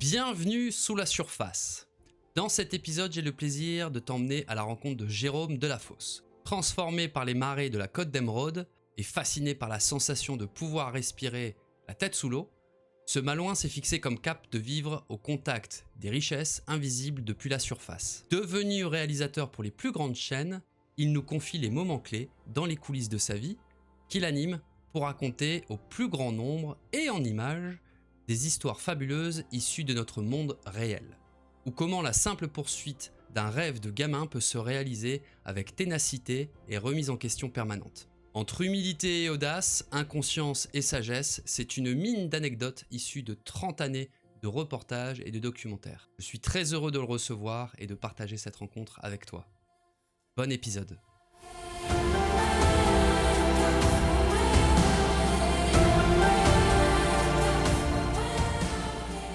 Bienvenue sous la surface. Dans cet épisode, j'ai le plaisir de t'emmener à la rencontre de Jérôme Delafosse. Transformé par les marées de la Côte d'Émeraude et fasciné par la sensation de pouvoir respirer la tête sous l'eau, ce Malouin s'est fixé comme cap de vivre au contact des richesses invisibles depuis la surface. Devenu réalisateur pour les plus grandes chaînes, il nous confie les moments clés dans les coulisses de sa vie qu'il anime pour raconter au plus grand nombre et en images des histoires fabuleuses issues de notre monde réel, ou comment la simple poursuite d'un rêve de gamin peut se réaliser avec ténacité et remise en question permanente. Entre humilité et audace, inconscience et sagesse, c'est une mine d'anecdotes issues de 30 années de reportages et de documentaires. Je suis très heureux de le recevoir et de partager cette rencontre avec toi. Bon épisode.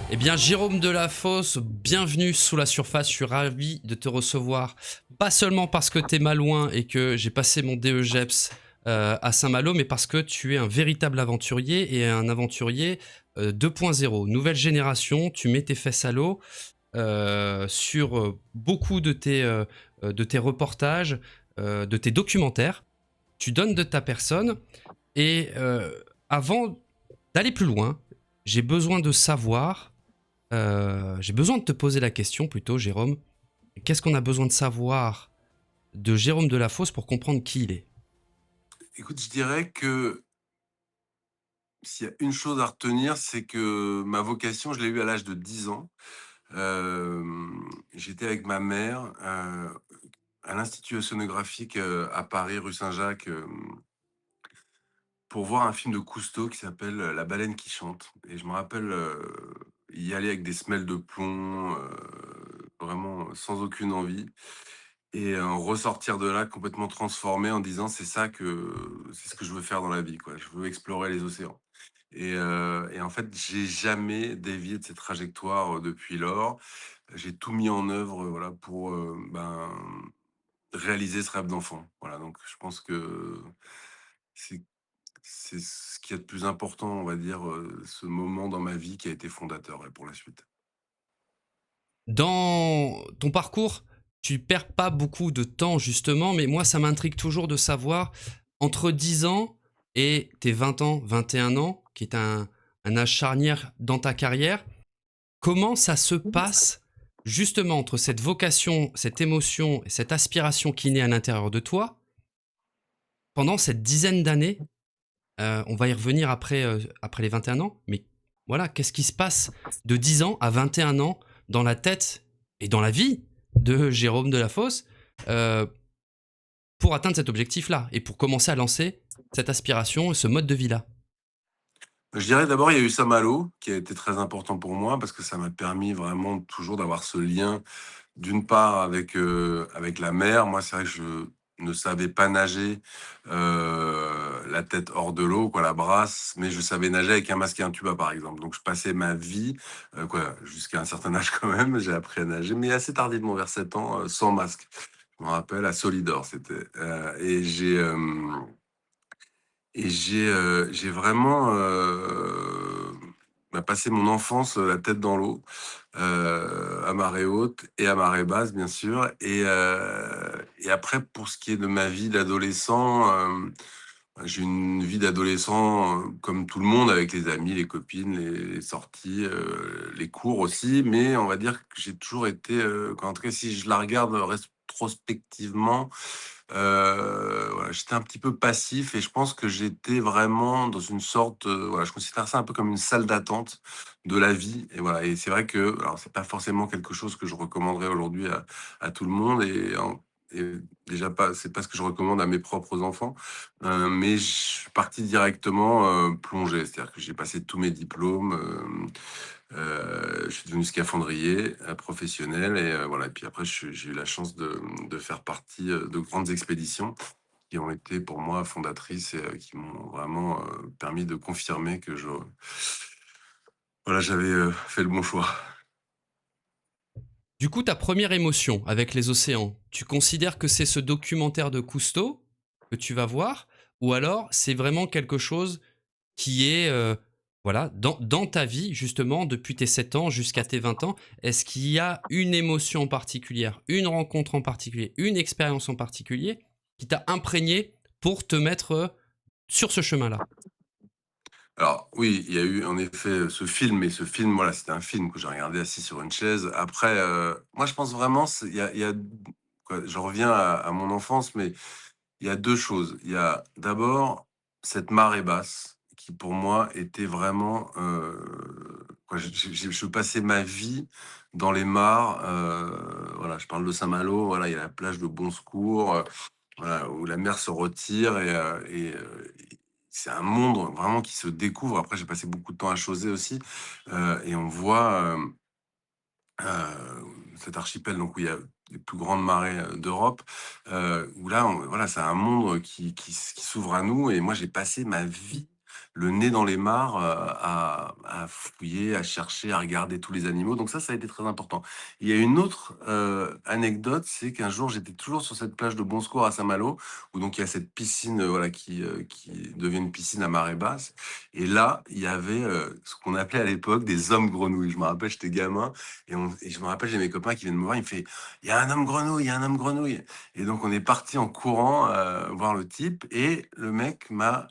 Eh bien, Jérôme Delafosse, bienvenue sous la surface. Je suis ravi de te recevoir, pas seulement parce que t'es malouin et que j'ai passé mon DEGEPS à Saint-Malo, mais parce que tu es un véritable aventurier et un aventurier 2.0, nouvelle génération. Tu mets tes fesses à l'eau sur beaucoup de tes reportages, de tes documentaires. Tu donnes de ta personne et avant d'aller plus loin, j'ai besoin de savoir... j'ai besoin de te poser la question plutôt, Jérôme. Qu'est-ce qu'on a besoin de savoir de Jérôme Delafosse pour comprendre qui il est? Écoute, je dirais que s'il y a une chose à retenir, c'est que ma vocation, je l'ai eue à l'âge de 10 ans. J'étais avec ma mère, à l'Institut océanographique, à Paris, rue Saint-Jacques, pour voir un film de Cousteau qui s'appelle, La baleine qui chante, et je me rappelle, y aller avec des semelles de plomb, vraiment sans aucune envie, et ressortir de là complètement transformé en disant: C'est ce que je veux faire dans la vie, quoi. Je veux explorer les océans». Et en fait, j'ai jamais dévié de cette trajectoire, depuis lors. J'ai tout mis en œuvre, voilà, pour, réaliser ce rêve d'enfant. Voilà, donc je pense que c'est c'est ce qu'il y a de plus important, on va dire, ce moment dans ma vie qui a été fondateur, ouais, pour la suite. Dans ton parcours, tu perds pas beaucoup de temps justement, mais moi ça m'intrigue toujours de savoir entre 10 ans et tes 20 ans, 21 ans, qui est un âge charnière dans ta carrière, comment ça se passe justement entre cette vocation, cette émotion et cette aspiration qui naît à l'intérieur de toi pendant cette dizaine d'années. On va y revenir après les 21 ans, mais voilà, qu'est-ce qui se passe de 10 ans à 21 ans dans la tête et dans la vie de Jérôme Delafosse euh, pour atteindre cet objectif-là et pour commencer à lancer cette aspiration et ce mode de vie-là? Je dirais d'abord, il y a eu Saint-Malo qui a été très important pour moi parce que ça m'a permis vraiment toujours d'avoir ce lien, d'une part avec la mer. Moi, c'est vrai que je ne savais pas nager, la tête hors de l'eau, quoi, la brasse, mais je savais nager avec un masque et un tuba, par exemple. Donc je passais ma vie, jusqu'à un certain âge quand même, j'ai appris à nager, mais assez tardivement, vers 7 ans, sans masque. Je me rappelle à Solidor, c'était, j'ai vraiment, passé mon enfance, la tête dans l'eau, à marée haute et à marée basse, bien sûr, et après, pour ce qui est de ma vie d'adolescent, j'ai une vie d'adolescent, comme tout le monde, avec les amis, les copines, les sorties, les cours aussi, mais on va dire que j'ai toujours été, en tout cas, si je la regarde rétrospectivement, voilà, j'étais un petit peu passif, et je pense que j'étais vraiment dans une sorte, voilà, je considère ça un peu comme une salle d'attente de la vie, et voilà, et c'est vrai que, alors c'est pas forcément quelque chose que je recommanderais aujourd'hui à tout le monde, et déjà pas, c'est pas ce que je recommande à mes propres enfants, mais je suis parti directement, plonger. C'est-à-dire que j'ai passé tous mes diplômes, je suis devenu scaphandrier, professionnel, et voilà, et puis après j'ai eu la chance de faire partie, de grandes expéditions qui ont été pour moi fondatrices, et qui m'ont vraiment, permis de confirmer que j'avais, fait le bon choix. Du coup, ta première émotion avec les océans, tu considères que c'est ce documentaire de Cousteau que tu vas voir, ou alors c'est vraiment quelque chose qui est Voilà, dans ta vie, justement, depuis tes 7 ans jusqu'à tes 20 ans, est-ce qu'il y a une émotion particulière, une rencontre en particulier, une expérience en particulier qui t'a imprégné pour te mettre, sur ce chemin-là? Alors oui, il y a eu en effet, ce film et ce film, voilà, c'était un film que j'ai regardé assis sur une chaise. Après, moi je pense vraiment il y a quoi, je reviens à mon enfance, mais il y a 2 choses. Il y a d'abord cette marée basse qui pour moi était vraiment, quoi, je passais ma vie dans les mares, voilà, je parle de Saint-Malo, voilà, il y a la plage de Bon Secours, voilà, où la mer se retire et c'est un monde vraiment qui se découvre. Après, j'ai passé beaucoup de temps à Chausey aussi, et on voit, cet archipel, donc où il y a les plus grandes marées, d'Europe, où là, voilà, c'est un monde qui s'ouvre à nous et moi, j'ai passé ma vie le nez dans les mares, à fouiller, à chercher, à regarder tous les animaux, donc ça a été très important. Il y a une autre, anecdote, c'est qu'un jour, j'étais toujours sur cette plage de Bon Secours à Saint-Malo, où donc il y a cette piscine, voilà, qui devient une piscine à marée basse et là, il y avait, ce qu'on appelait à l'époque des hommes grenouilles. Je me rappelle, j'étais gamin et je me rappelle, j'ai mes copains qui viennent me voir, il me fait: «Il y a un homme grenouille, il y a un homme grenouille» et donc on est parti en courant, voir le type et le mec m'a,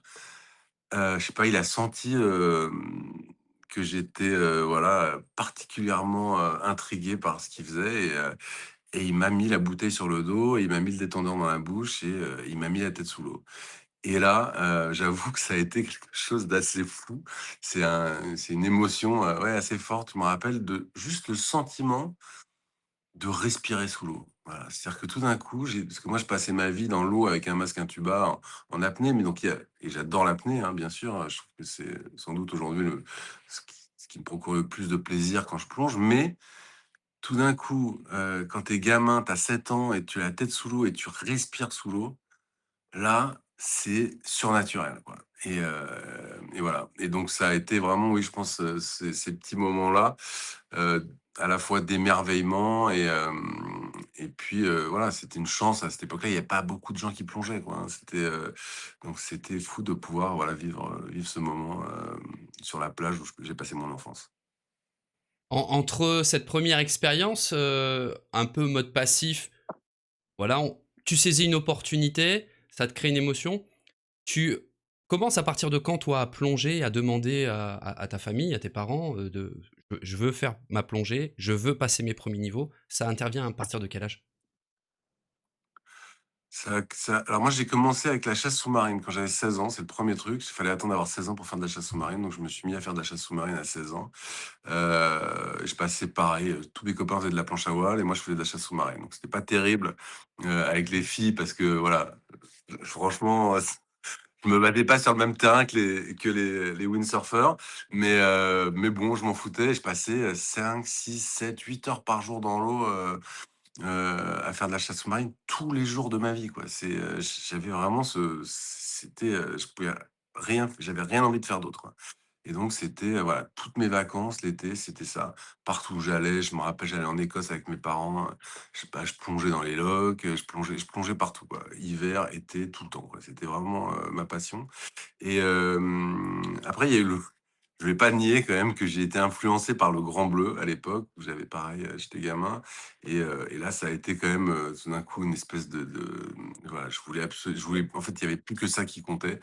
je sais pas, il a senti, que j'étais, voilà, particulièrement, intrigué par ce qu'il faisait et il m'a mis la bouteille sur le dos et il m'a mis le détendeur dans la bouche et il m'a mis la tête sous l'eau et là, j'avoue que ça a été quelque chose d'assez fou. C'est une émotion, ouais, assez forte. Je me rappelle de juste le sentiment de respirer sous l'eau. Voilà, c'est-à-dire que tout d'un coup, parce que moi je passais ma vie dans l'eau avec un masque intuba en apnée, mais donc il y a et j'adore l'apnée, hein, bien sûr, je trouve que c'est sans doute aujourd'hui le ce qui me procure le plus de plaisir quand je plonge, mais tout d'un coup, quand tu es gamin, tu as 7 ans et tu as la tête sous l'eau et tu respires sous l'eau, là, c'est surnaturel, quoi et voilà et donc ça a été vraiment, oui, je pense, ces petits moments-là, à la fois d'émerveillement et puis, voilà, c'était une chance à cette époque-là, il y avait pas beaucoup de gens qui plongeaient, quoi, hein. Donc c'était fou de pouvoir, voilà, vivre ce moment, sur la plage où j'ai passé mon enfance. Entre cette première expérience, un peu mode passif, voilà, tu saisis une opportunité, ça te crée une émotion. Tu commences à partir de quand, toi, à plonger, à demander à ta famille, à tes parents, de: «Je veux faire ma plongée, je veux passer mes premiers niveaux». Ça intervient à partir de quel âge? Alors moi, j'ai commencé avec la chasse sous-marine quand j'avais 16 ans, c'est le premier truc. Il fallait attendre d'avoir 16 ans pour faire de la chasse sous-marine, donc je me suis mis à faire de la chasse sous-marine à 16 ans. Je passais pareil, tous mes copains faisaient de la planche à voile et moi je faisais de la chasse sous-marine. Donc c'était pas terrible, avec les filles parce que voilà, franchement, je me battais pas sur le même terrain que les windsurfers, mais bon, je m'en foutais. Je passais, 5, 6, 7, 8 heures par jour dans l'eau, à faire de la chasse sous-marine tous les jours de ma vie, quoi. J'avais vraiment j'avais rien envie de faire d'autre, quoi. Et donc c'était, voilà, toutes mes vacances l'été, c'était ça. Partout où j'allais, je me rappelle, j'allais en Écosse avec mes parents, je sais pas, je plongeais dans les lochs, je plongeais partout, quoi. Hiver, été, tout le temps, quoi. C'était vraiment, ma passion et après il y a eu le je vais pas nier quand même que j'ai été influencé par Le Grand Bleu à l'époque où j'avais pareil, j'étais gamin et là ça a été quand même, tout d'un coup une espèce voilà, je voulais en fait, il y avait plus que ça qui comptait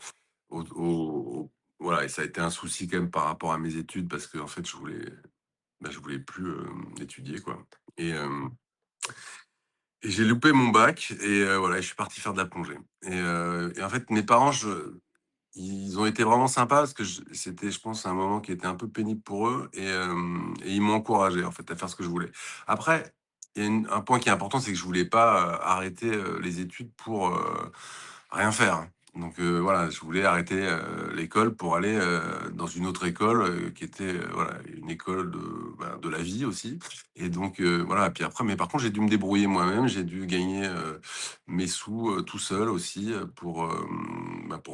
voilà et ça a été un souci quand même par rapport à mes études parce qu'en fait je voulais plus, étudier quoi et hem et j'ai loupé mon bac et voilà, je suis parti faire de la plongée et en fait mes parents ils ont été vraiment sympas parce que c'était, je pense, un moment qui était un peu pénible pour eux et ils m'ont encouragé, en fait, à faire ce que je voulais. Après, il y a un point qui est important, c'est que je voulais pas, arrêter, les études pour, rien faire, hein. Donc voilà, je voulais arrêter, l'école pour aller, dans une autre école, qui était, voilà, une école de la vie aussi et donc voilà. Puis après mais par contre, j'ai dû me débrouiller moi-même, j'ai dû gagner, mes sous, tout seul aussi, pour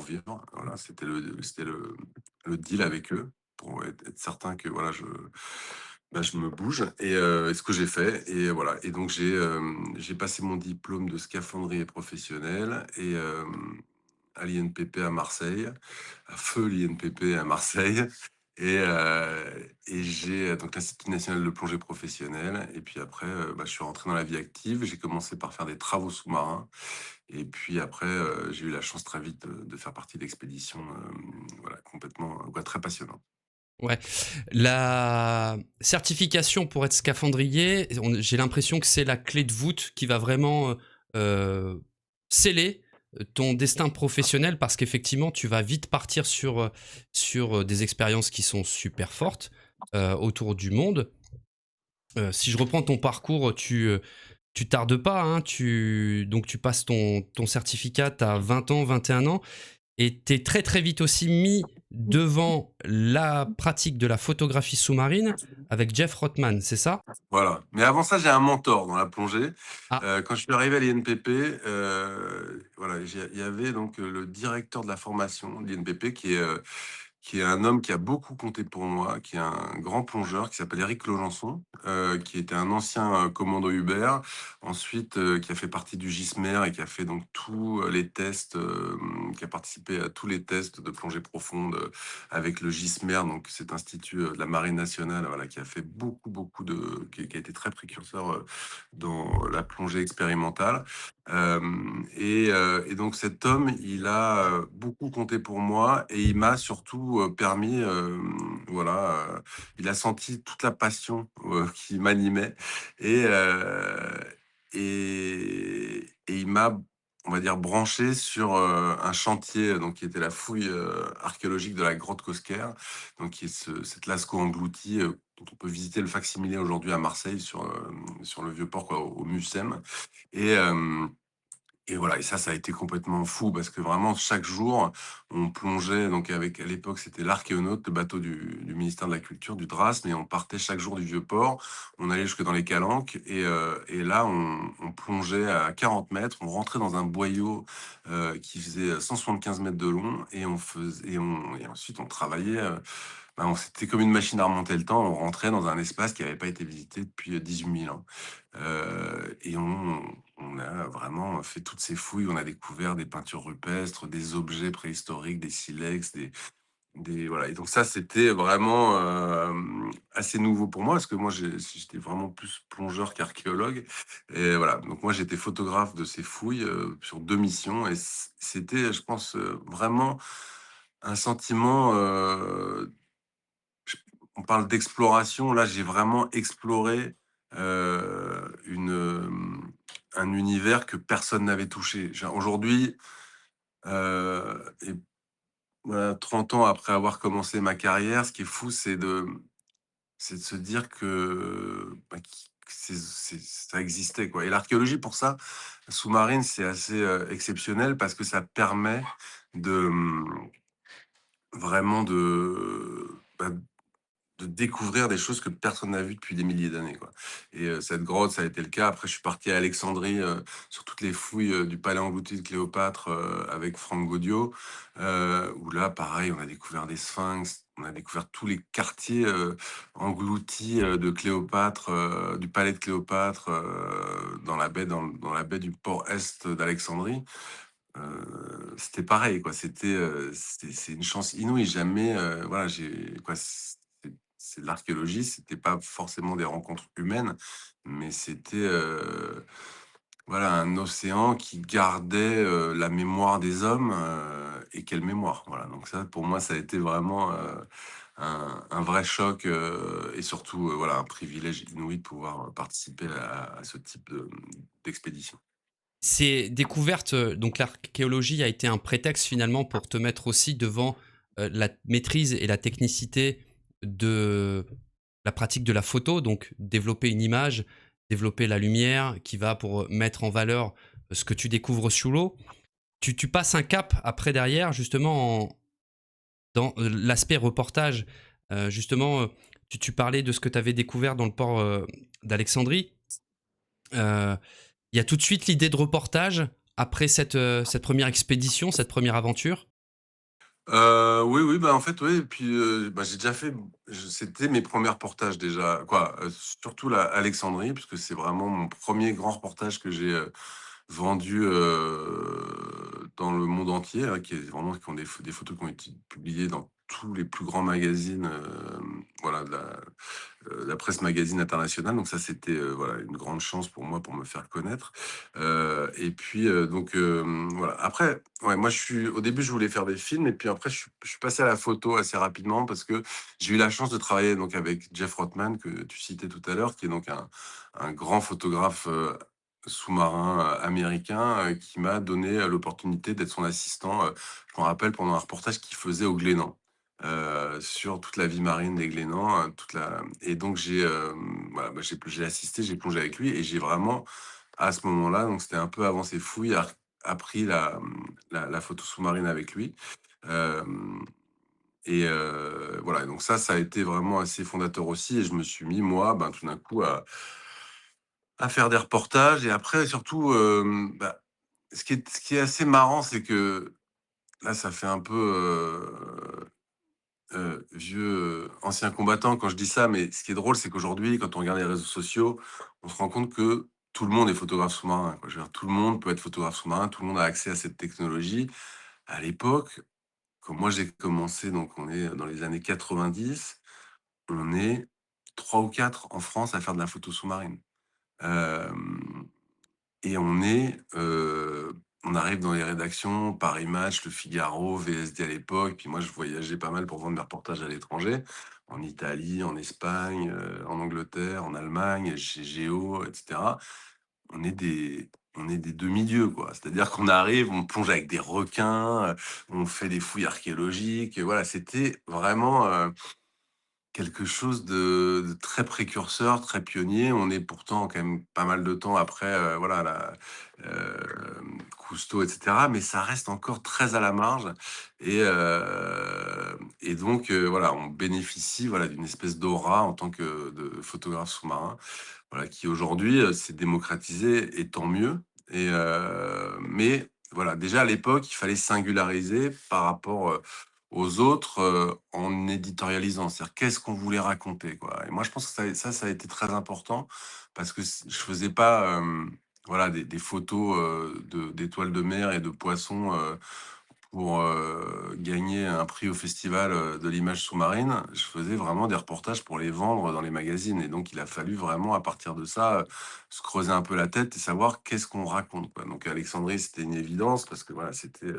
vivre. Voilà, c'était le deal avec eux pour être certain que voilà, je me bouge et ce que j'ai fait et voilà et donc j'ai passé mon diplôme de scaphandrier professionnel à l'INPP à Marseille, à feu l'INPP à Marseille et j'ai, donc l'Institut national de plongée professionnelle et puis après, je suis rentré dans la vie active. J'ai commencé par faire des travaux sous-marins et puis après, j'ai eu la chance très vite de faire partie d'expéditions, voilà complètement, très passionnantes. Ouais. La certification pour être scaphandrier, j'ai l'impression que c'est la clé de voûte qui va vraiment sceller ton destin professionnel parce qu'effectivement, tu vas vite partir sur des expériences qui sont super fortes autour du monde. Si je reprends ton parcours, tu tardes pas, hein, donc tu passes ton certificat, tu as 20 ans, 21 ans, et t'es très très vite aussi mis devant la pratique de la photographie sous-marine avec Jeff Rothman, c'est ça? Voilà, mais avant ça, j'ai un mentor dans la plongée. Ah, Quand je suis arrivé à l'INPP, voilà, il y avait donc, le directeur de la formation de l'INPP qui est un homme qui a beaucoup compté pour moi, qui est un grand plongeur qui s'appelle Éric Laugenson, qui était un ancien, commando Hubert. Ensuite, qui a fait partie du GISMER et qui a fait donc tous, les tests, qui a participé à tous les tests de plongée profonde, avec le GISMER, donc cet institut, de la marine nationale, voilà, qui a fait beaucoup, beaucoup de qui a été très précurseur, dans la plongée expérimentale. Et donc cet homme, il a, beaucoup compté pour moi et il m'a surtout, permis, il a senti toute la passion, qui m'animait et heu et il m'a, on va dire, branché sur, un chantier, donc qui était la fouille, archéologique de la grotte Cosquer, donc qui est cette lascaux englouti, dont on peut visiter le facsimilé aujourd'hui à Marseille sur le vieux port, quoi, au Mucem. Et hem et voilà, et ça a été complètement fou parce que vraiment chaque jour, on plongeait donc avec, à l'époque, c'était l'Archéonaute, le bateau du ministère de la Culture, du DRASM, et on partait chaque jour du Vieux-Port. On allait jusque dans les Calanques et là, on plongeait à 40 mètres, on rentrait dans un boyau, qui faisait 175 mètres de long et ensuite on travaillait, c'était comme une machine à remonter le temps. On rentrait dans un espace qui n'avait pas été visité depuis 18 000 ans. Et on a vraiment fait toutes ces fouilles. On a découvert des peintures rupestres, des objets préhistoriques, des silex, voilà. Et donc ça, c'était vraiment assez nouveau pour moi parce que moi, j'étais vraiment plus plongeur qu'archéologue. Et voilà. Donc moi, j'étais photographe de ces fouilles sur 2 missions. Et c'était, je pense, vraiment un sentiment. Je On parle d'exploration, là, j'ai vraiment exploré, un univers que personne n'avait touché. Aujourd'hui, et voilà, 30 ans après avoir commencé ma carrière, ce qui est fou, c'est de se dire que ça existait, quoi. Et l'archéologie, pour ça, sous-marine, c'est assez, exceptionnel parce que ça permet de, vraiment de découvrir des choses que personne n'a vues depuis des milliers d'années, quoi. Et cette grotte, ça a été le cas. Après, je suis parti à Alexandrie, sur toutes les fouilles, du palais englouti de Cléopâtre, avec Franck Gaudio, où là, pareil, on a découvert des sphinx, on a découvert tous les quartiers, engloutis, de Cléopâtre, du palais de Cléopâtre, dans la baie du port est d'Alexandrie. C'était pareil, quoi. C'est une chance inouïe. Jamais, voilà, c'est de l'archéologie, c'était pas forcément des rencontres humaines, mais c'était, voilà, un océan qui gardait, la mémoire des hommes, et quelle mémoire, voilà. Donc ça, pour moi, ça a été vraiment, un vrai choc, et surtout, voilà, un privilège inouï de pouvoir, participer à ce type d'expédition. ces découvertes, donc l'archéologie a été un prétexte finalement pour te mettre aussi devant la maîtrise et la technicité de la pratique de la photo, donc développer une image, développer la lumière qui va pour mettre en valeur ce que tu découvres sous l'eau. Tu passes un cap après derrière, justement, dans l'aspect reportage. Justement, tu parlais de ce que tu avais découvert dans le port d'Alexandrie. Euh, Il y a tout de suite l'idée de reportage après cette première expédition, cette première aventure. Oui, oui, en fait, oui et puis, j'ai déjà fait c'était mes premiers reportages déjà, quoi, surtout la Alexandrie, puisque c'est vraiment mon premier grand reportage que j'ai, vendu, dans le monde entier, hein, qui ont des photos qui ont été publiées dans tous les plus grands magazines, voilà, la presse magazine internationale. Donc ça, c'était, voilà, une grande chance pour moi pour me faire connaître. Et puis, donc, voilà. Après, ouais, moi, au début, je voulais faire des films et puis après, je suis passé à la photo assez rapidement parce que j'ai eu la chance de travailler donc avec Jeff Rothman que tu citais tout à l'heure, qui est donc un grand photographe, sous-marin, américain, qui m'a donné, l'opportunité d'être son assistant, je me rappelle pendant un reportage qu'il faisait au Glénan, sur toute la vie marine des Glénans, toute la et donc voilà, bah, j'ai assisté, j'ai plongé avec lui et j'ai vraiment, à ce moment-là, donc c'était un peu avant ses fouilles, appris la photo sous-marine avec lui. Hem et voilà, donc ça a été vraiment assez fondateur aussi et je me suis mis moi, ben, tout d'un coup à faire des reportages et après surtout, bah, ce qui est assez marrant, c'est que là, ça fait un peu, vieux, ancien combattant quand je dis ça, mais ce qui est drôle, c'est qu'aujourd'hui, quand on regarde les réseaux sociaux, on se rend compte que tout le monde est photographe sous-marin, quoi. Je veux dire, tout le monde peut être photographe sous-marin, tout le monde a accès à cette technologie. À l'époque, quand moi j'ai commencé, donc on est dans les années 90, on est 3 ou 4 en France à faire de la photo sous-marine. Hem Et on arrive dans les rédactions, Paris Match, Le Figaro, VSD à l'époque, puis moi je voyageais pas mal pour vendre mes reportages à l'étranger, en Italie, en Espagne, en Angleterre, en Allemagne, chez Géo et cetera. On est des demi-dieux, quoi. C'est-à-dire qu'on arrive, on plonge avec des requins, on fait des fouilles archéologiques, voilà, c'était vraiment, quelque chose de très précurseur, très pionnier. On est pourtant quand même pas mal de temps après, voilà Cousteau et cetera, mais ça reste encore très à la marge et donc voilà, on bénéficie, voilà, d'une espèce d'aura en tant que de photographe sous-marin, voilà, qui aujourd'hui, s'est démocratisé et tant mieux mais voilà, déjà à l'époque, il fallait singulariser par rapport, aux autres, en éditorialisant. C'est-à-dire qu'est-ce qu'on voulait raconter, quoi? Et moi, je pense que ça a été très important parce que je faisais pas, voilà, des photos, d'étoiles de mer et de poissons, pour, gagner un prix au festival, de l'image sous-marine. Je faisais vraiment des reportages pour les vendre dans les magazines et donc il a fallu vraiment à partir de ça, se creuser un peu la tête et savoir qu'est-ce qu'on raconte, quoi. Donc Alexandrie, c'était une évidence parce que voilà, c'était,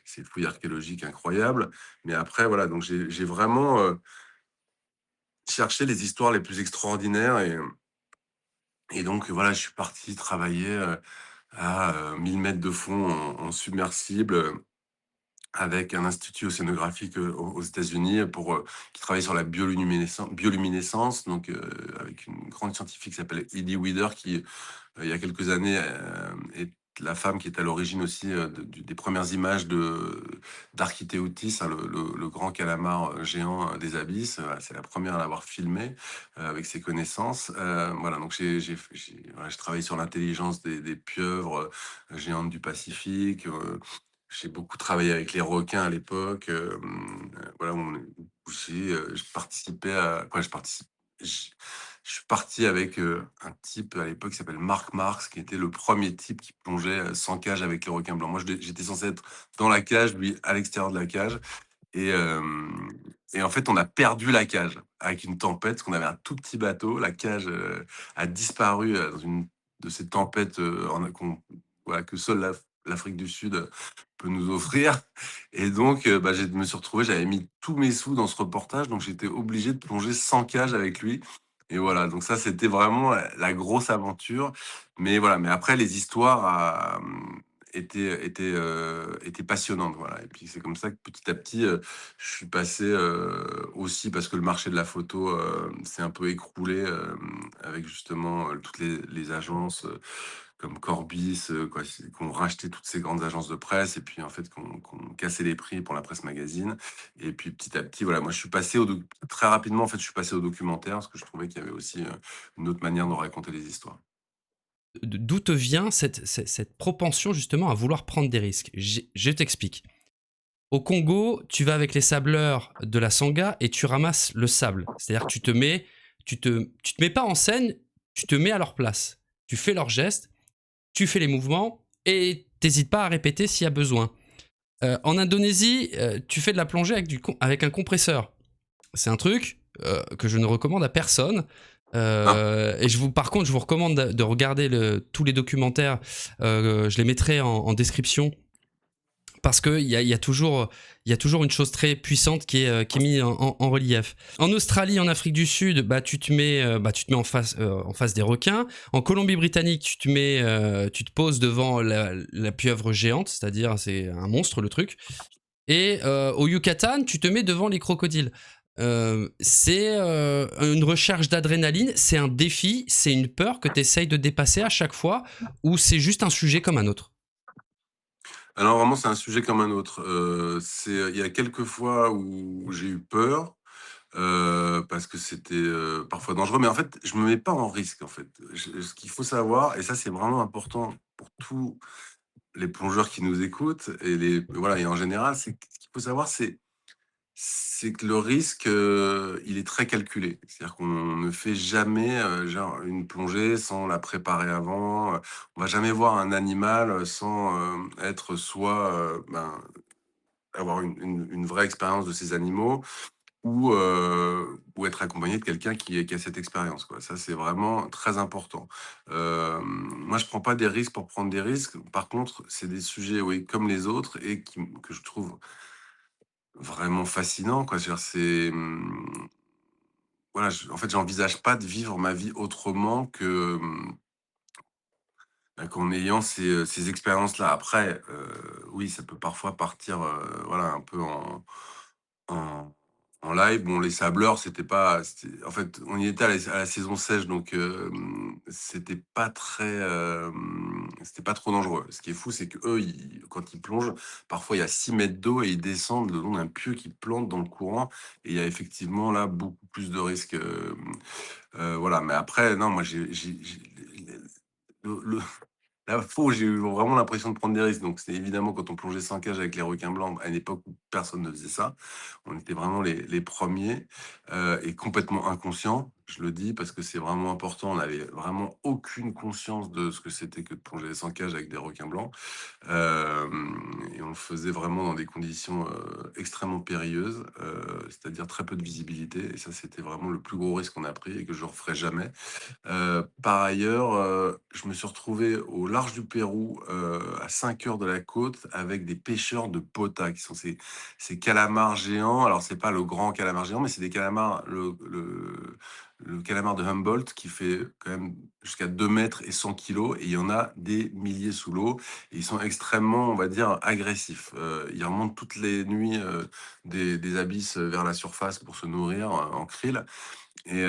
ces fouilles archéologiques incroyables. Mais après voilà, donc j'ai vraiment, cherché les histoires les plus extraordinaires et donc voilà, je suis parti travailler, à, 1000 m de fond en submersible, avec un institut océanographique, aux États-Unis, qui travaille sur la bioluminescence, donc avec une grande scientifique qui s'appelle Edie Widder qui, il y a quelques années, est la femme qui est à l'origine aussi, des premières images d'Architeuthis, hein, le grand calamar, géant, des abysses. Voilà, c'est la première à l'avoir filmé, avec ses connaissances. Voilà, donc voilà, je travaille sur l'intelligence des pieuvres, géantes du Pacifique. J'ai beaucoup travaillé avec les requins à l'époque, voilà, je participais à quoi je participe je suis parti avec, un type à l'époque qui s'appelle Marc Marx, qui était le premier type qui plongeait, sans cage avec les requins blancs. Moi, j'étais censé être dans la cage, lui à l'extérieur de la cage et en fait, on a perdu la cage avec une tempête, parce qu'on avait un tout petit bateau. La cage, a disparu, dans une de ces tempêtes, en qu'on voilà, que seule l'Afrique du Sud, peut nous offrir et donc bah, je me suis retrouvé, j'avais mis tous mes sous dans ce reportage, donc j'étais obligé de plonger sans cage avec lui et voilà, donc ça, c'était vraiment la grosse aventure mais voilà, mais après les histoires, étaient passionnantes, voilà et puis c'est comme ça que petit à petit, je suis passé, aussi parce que le marché de la photo, s'est un peu écroulé, avec justement, toutes les agences, comme Corbis, quoi, qui ont racheté toutes ces grandes agences de presse et puis en fait, qui ont cassé les prix pour la presse magazine et puis petit à petit, voilà, moi je suis passé très rapidement, en fait, je suis passé au documentaire parce que je trouvais qu'il y avait aussi, une autre manière de raconter les histoires. D'où te vient cette propension justement à vouloir prendre des risques? Je t'explique. Au Congo, tu vas avec les sableurs de la Sangha et tu ramasses le sable. C'est-à-dire que tu te mets pas en scène, tu te mets à leur place. Tu fais leurs gestes, tu fais les mouvements et t'hésites pas à répéter s'il y a besoin. En Indonésie, tu fais de la plongée avec un compresseur. C'est un truc que je ne recommande à personne. Ah, Par contre, je vous recommande de regarder tous les documentaires. Je les mettrai en description parce il y a toujours une chose très puissante qui est mise en relief. En Australie, en Afrique du Sud, tu te mets en face des requins. En Colombie-Britannique, tu te poses devant la pieuvre géante, c'est-à-dire c'est un monstre le truc. Et au Yucatan, tu te mets devant les crocodiles. C'est une recherche d'adrénaline, c'est un défi, c'est une peur que tu essayes de dépasser à chaque fois, ou c'est juste un sujet comme un autre. alors vraiment, c'est un sujet comme un autre. Il y a quelques fois où j'ai eu peur, parce que c'était, parfois dangereux, mais en fait, je me mets pas en risque, en fait. Ce qu'il faut savoir et ça, c'est vraiment important pour tous les plongeurs qui nous écoutent et voilà et en général, c'est que ce qu'il faut savoir, c'est que le risque, il est très calculé. C'est-à-dire qu'on ne fait jamais, genre une plongée sans la préparer avant, on va jamais voir un animal, sans, être soit, avoir une vraie expérience de ces animaux ou être accompagné de quelqu'un qui a cette expérience, quoi. Ça, c'est vraiment très important. Moi, je prends pas des risques pour prendre des risques. Par contre, c'est des sujets, oui, comme les autres et que je trouve vraiment fascinants, quoi. C'est-à-dire, voilà, en fait, j'envisage pas de vivre ma vie autrement que, qu'en ayant ces expériences-là. Après, oui, ça peut parfois partir, voilà, un peu en en live. Bon, les sableurs, c'était en fait, on y était à la saison sèche, donc c'était pas trop dangereux. Ce qui est fou, c'est qu'eux, ils quand ils plongent, parfois, il y a 6 mètres d'eau et ils descendent le long d'un pieu qui plante dans le courant et il y a effectivement là beaucoup plus de risques, voilà. Mais après, non, moi, j'ai le la fois où j'ai eu vraiment l'impression de prendre des risques, donc c'est évidemment quand on plongeait sans cage avec les requins blancs, à une époque où personne ne faisait ça. On était vraiment les 1ers, et complètement inconscients. Je le dis parce que c'est vraiment important. On n'avait vraiment aucune conscience de ce que c'était que de plonger sans cage avec des requins blancs. Et on le faisait vraiment dans des conditions, extrêmement périlleuses, c'est-à-dire très peu de visibilité et ça, c'était vraiment le plus gros risque qu'on a pris et que je ne referai jamais. Par ailleurs, je me suis retrouvé au large du Pérou, à 5 heures de la côte avec des pêcheurs de pota qui sont ces calamars géants. Alors c'est pas le grand calamar géant, mais c'est des calamars le calamar de Humboldt qui fait quand même jusqu'à 2 mètres et 100 kilos et il y en a des milliers sous l'eau et ils sont extrêmement, on va dire, agressifs. Ils remontent toutes les nuits, des abysses, vers la surface pour se nourrir, en krill et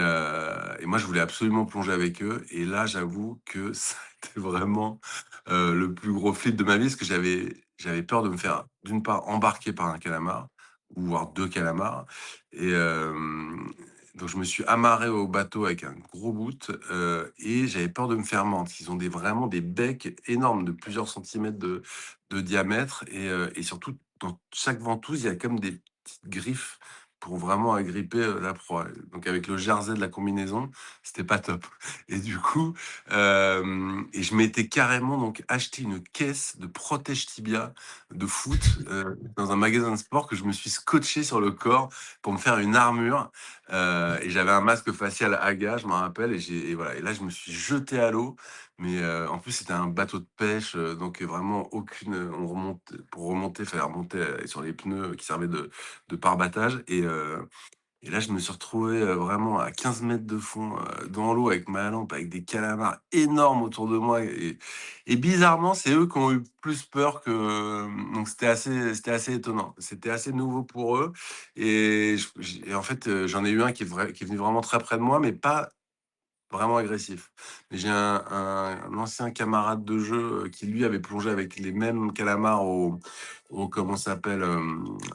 moi, je voulais absolument plonger avec eux et là, j'avoue que ça a été vraiment, le plus gros flip de ma vie parce que j'avais peur de me faire, d'une part, embarquer par un calamar ou voire 2 calamars et donc je me suis amarré au bateau avec un gros bout, et j'avais peur de me faire mordre. Ils ont vraiment des becs énormes de plusieurs centimètres de diamètre et surtout dans chaque ventouse, il y a comme des petites griffes pour vraiment agripper, la proie. Donc avec le jersey de la combinaison, c'était pas top et du coup, et je m'étais carrément donc acheté une caisse de protège tibia de foot, dans un magasin de sport que je me suis scotché sur le corps pour me faire une armure, et j'avais un masque facial AGA, je m'en rappelle et voilà et là je me suis jeté à l'eau mais, en plus c'était un bateau de pêche, donc vraiment aucune, on remonte pour remonter, il fallait remonter, sur les pneus qui servaient de pare-battage et là, je me suis retrouvé, vraiment à 15 mètres de fond, dans l'eau avec ma lampe, avec des calamars énormes autour de moi et bizarrement, c'est eux qui ont eu plus peur donc c'était assez étonnant. C'était assez nouveau pour eux et en fait, j'en ai eu un qui est venu vraiment très près de moi, mais pas vraiment agressif. Mais j'ai un ancien camarade de jeu, qui lui avait plongé avec les mêmes calamars au comment ça s'appelle?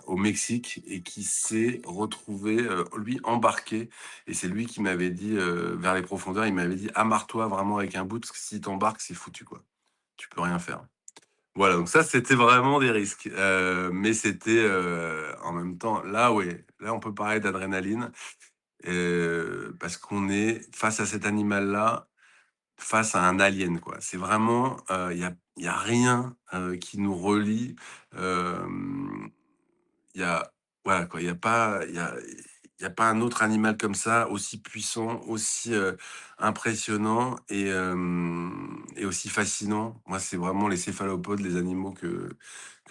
Au Mexique et qui s'est retrouvé, lui embarqué et c'est lui qui m'avait dit, vers les profondeurs, il m'avait dit: «Amarre-toi vraiment avec un bout parce que si tu c'est foutu quoi. Tu peux rien faire». Voilà, donc ça, c'était vraiment des risques, mais c'était, en même temps là, ouais, là on peut parler d'adrénaline, parce qu'on est face à cet animal-là face à un alien, quoi. C'est vraiment, il y a rien, qui nous relie, hem, il y a voilà, quoi, il y a pas un autre animal comme ça, aussi puissant, aussi, impressionnant et aussi fascinant. Moi, c'est vraiment les céphalopodes, les animaux que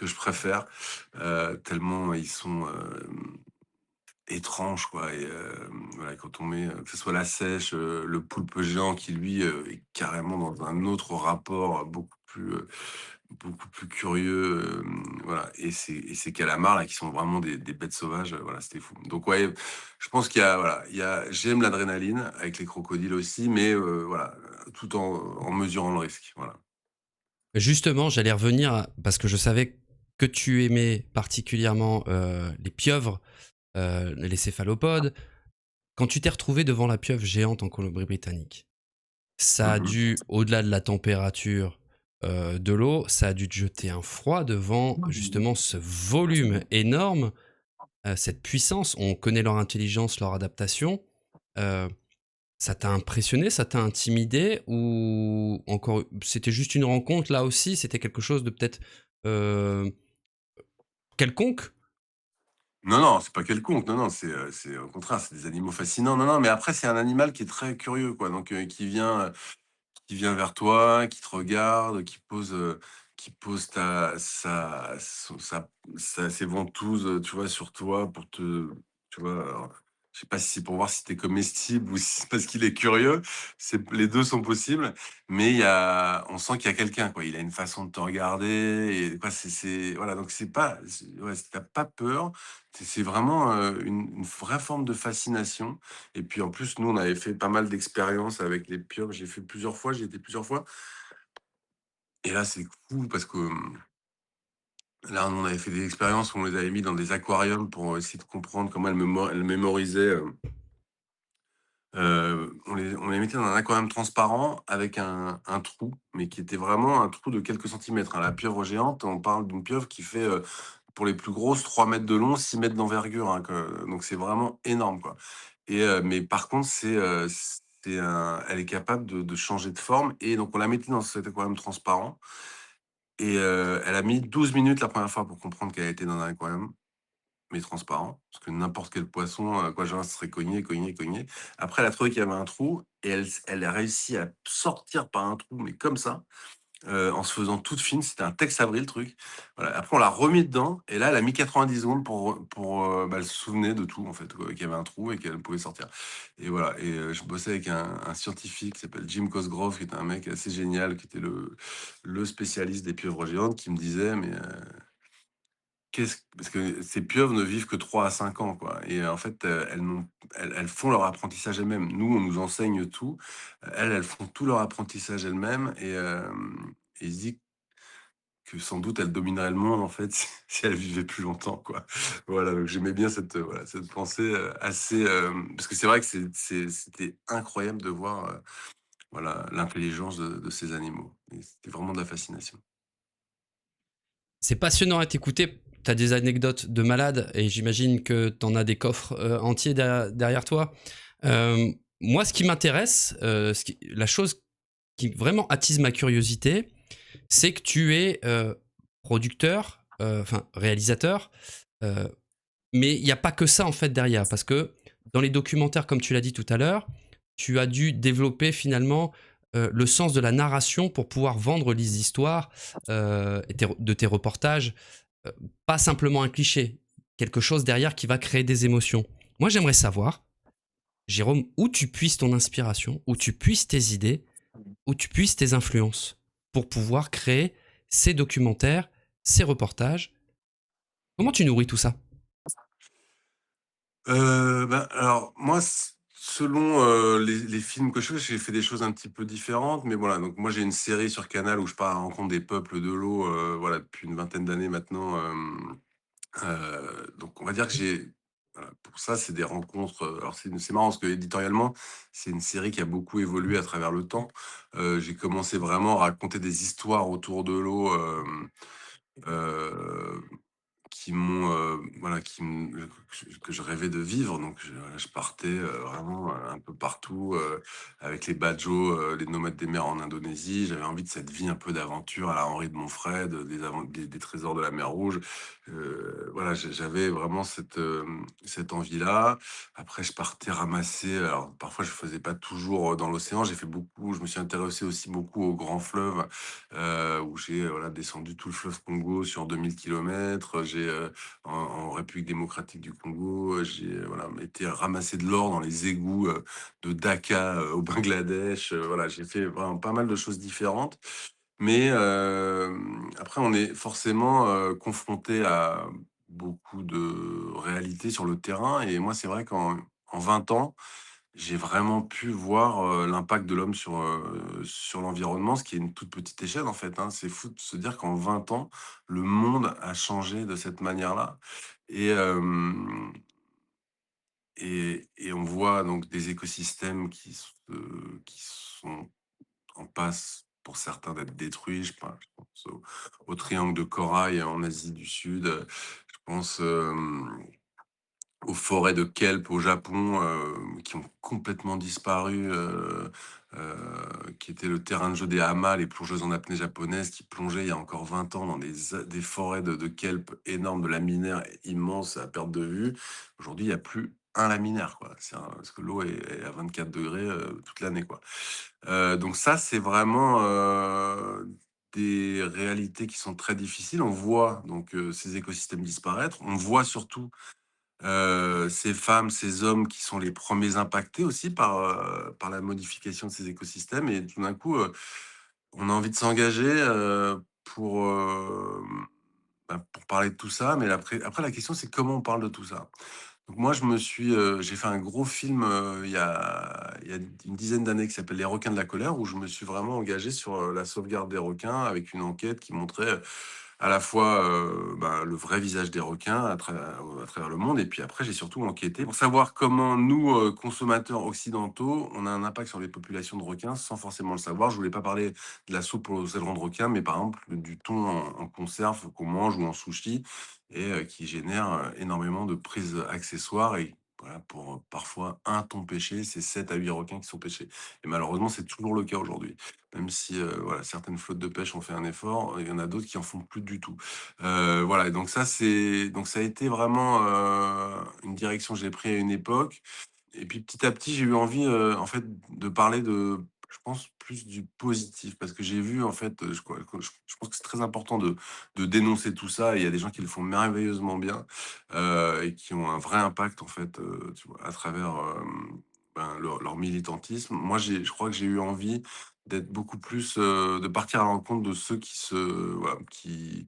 je préfère, tellement ils sont, étranges, quoi. Et voilà, quand on met, que ce soit la sèche, le poulpe géant qui lui, est carrément dans un autre rapport, beaucoup plus curieux, voilà. Et ces calamars là qui sont vraiment des bêtes sauvages, voilà, c'était fou. Donc ouais, je pense qu'il y a voilà, j'aime l'adrénaline avec les crocodiles aussi, mais voilà, tout en mesurant le risque, voilà. Justement, j'allais revenir parce que je savais que tu aimais particulièrement les pieuvres, les céphalopodes. Quand tu t'es retrouvé devant la pieuvre géante en Colombie-Britannique, ça a Mmh. dû, au-delà de la température de l'eau, ça a dû te jeter un froid devant justement ce volume énorme, cette puissance. On connaît leur intelligence, leur adaptation. Euh, Ça t'a impressionné, ça t'a intimidé ou encore c'était juste une rencontre là aussi, c'était quelque chose de peut-être heu, quelconque? Non, non, c'est pas quelconque, non, non, c'est au contraire, c'est des animaux fascinants. Non, non, mais après c'est un animal qui est très curieux, quoi, donc qui vient vers toi, qui te regarde, qui pose ta sa son sa sa ses ventouses, tu vois, sur toi pour te tu vois? Alors, je sais pas si c'est pour voir si tu es comestible ou si c'est parce qu'il est curieux. C'est les 2 sont possibles, mais on sent qu'il y a quelqu'un, quoi. Il a une façon de te regarder et quoi, c'est voilà, donc c'est pas c'est ouais, tu pas peur. C'est vraiment, une vraie forme de fascination. Et puis en plus, nous, on avait fait pas mal d'expériences avec les pieuvres. J'y étais plusieurs fois. Et là, c'est cool parce que, là, on avait fait des expériences où on les avait mis dans des aquariums pour essayer de comprendre comment elles mémorisaient, on les mettait dans un aquarium transparent avec un trou, mais qui était vraiment un trou de quelques centimètres, hein. La pieuvre géante, on parle d'une pieuvre qui fait, pour les plus grosses, 3 mètres de long, 6 mètres d'envergure, hein, donc c'est vraiment énorme, quoi. Mais par contre, elle est capable de changer de forme et donc on la mettait dans cet aquarium transparent et elle a mis 12 minutes la première fois pour comprendre qu'elle était dans un aquarium, mais transparent, parce que n'importe quel poisson, aquagéant se serait cogné, cogné, cogné. Après, elle a trouvé qu'il y avait un trou et elle a réussi à sortir par un trou, mais comme ça, en se faisant toute fine. C'était un Tex Avery le truc. Voilà, après on l'a remis dedans et là, elle a mis 90 secondes bah, elle se souvenait de tout en fait, quoi, qu'il y avait un trou et qu'elle pouvait sortir et voilà. Et je bossais avec un scientifique qui s'appelle Jim Cosgrove, qui était un mec assez génial, qui était le spécialiste des pieuvres géantes, qui me disait: «Mais, parce que ces pieuvres ne vivent que 3 à 5 ans, quoi. Et en fait, elles font leur apprentissage elles-mêmes. Nous, on nous enseigne tout. Elles font tout leur apprentissage elles-mêmes et il se dit que sans doute elles domineraient le monde, en fait, si elles vivaient plus longtemps, quoi. Voilà, donc j'aimais bien voilà, cette pensée, assez, parce que c'est vrai que c'était incroyable de voir, voilà, l'intelligence de ces animaux et c'était vraiment de la fascination. C'est passionnant à t'écouter, tu as des anecdotes de malade et j'imagine que tu en as des coffres, entiers derrière toi. Moi ce qui m'intéresse, la chose qui vraiment attise ma curiosité, c'est que tu es, producteur, enfin réalisateur, heu mais il y a pas que ça en fait derrière, parce que dans les documentaires, comme tu l'as dit tout à l'heure, tu as dû développer finalement le sens de la narration pour pouvoir vendre les histoires de tes reportages, euh, pas simplement un cliché, quelque chose derrière qui va créer des émotions. Moi, j'aimerais savoir, Jérôme, où tu puisses ton inspiration, où tu puisses tes idées, où tu puisses tes influences pour pouvoir créer ces documentaires, ces reportages. Comment tu nourris tout ça? Bah, alors moi, selon, les films que je fais, j'ai fait des choses un petit peu différentes, mais voilà, donc moi j'ai une série sur Canal où je pars à la rencontre des peuples de l'eau, voilà, depuis une vingtaine d'années maintenant, donc on va dire que voilà, pour ça, c'est des rencontres, alors c'est marrant parce que éditorialement, c'est une série qui a beaucoup évolué à travers le temps. J'ai commencé vraiment à raconter des histoires autour de l'eau, qui m'ont, voilà, que je rêvais de vivre. Donc je partais, vraiment, un peu partout, avec les Badjo, les nomades des mers en Indonésie. J'avais envie de cette vie un peu d'aventure à la Henri de Monfred, des trésors de la mer Rouge. Voilà, j'avais vraiment cette envie-là. Après je partais ramasser, alors parfois je faisais pas toujours, dans l'océan. Je me suis intéressé aussi beaucoup aux grands fleuves, où j'ai, voilà, descendu tout le fleuve Congo sur 2 000 kilomètres. En République démocratique du Congo, voilà, été ramasser de l'or dans les égouts, de Dacca, au Bangladesh. Voilà, j'ai fait vraiment pas mal de choses différentes. Mais, après on est forcément, confronté à beaucoup de réalités sur le terrain et moi c'est vrai qu'en 20 ans, j'ai vraiment pu voir, l'impact de l'homme sur l'environnement, ce qui est une toute petite échelle, en fait, hein. C'est fou de se dire qu'en 20 ans, le monde a changé de cette manière-là et et on voit donc des écosystèmes qui sont en passe, pour certains, d'être détruits. Je pense au triangle de corail en Asie du Sud, je pense, aux forêts de kelp au Japon, qui ont complètement disparu, qui était le terrain de jeu des hamas, les plongeuses en apnée japonaises qui plongeaient il y a encore 20 ans dans des forêts de kelp énormes, de laminaires immenses à perte de vue. Aujourd'hui, il y a plus un laminaire, quoi. Parce que l'eau est à 24 degrés toute l'année, quoi. Donc ça, c'est vraiment, des réalités qui sont très difficiles. On voit donc, ces écosystèmes disparaître. On voit surtout ces femmes, ces hommes qui sont les premiers impactés aussi par la modification de ces écosystèmes et tout d'un coup, on a envie de s'engager, pour, pour parler de tout ça, mais après la question, c'est comment on parle de tout ça? Donc moi, j'ai fait un gros film, il y a une dizaine d'années qui s'appelle «Les requins de la colère» où je me suis vraiment engagé sur, la sauvegarde des requins avec une enquête qui montrait, à la fois, le vrai visage des requins à travers le monde et puis après j'ai surtout enquêté pour savoir comment nous, consommateurs occidentaux, on a un impact sur les populations de requins sans forcément le savoir. Je voulais pas parler de la soupe aux ailerons de requin, mais par exemple du thon en conserve qu'on mange ou en sushi et qui génère, énormément de prises accessoires et voilà, pour, parfois un thon pêché, c'est 7 à 8 requins qui sont pêchés et malheureusement, c'est toujours le cas aujourd'hui. Même si, voilà, certaines flottes de pêche ont fait un effort, il y en a d'autres qui en font plus du tout. Voilà et donc ça a été vraiment, une direction que j'ai pris à une époque et puis petit à petit, j'ai eu envie, en fait, de parler je pense, plus du positif parce que j'ai vu, en fait, je pense que c'est très important de dénoncer tout ça et il y a des gens qui le font merveilleusement bien, et qui ont un vrai impact, en fait, tu vois, à travers, leur militantisme. Moi, je crois que j'ai eu envie d'être beaucoup plus, de partir à la rencontre de ceux voilà, qui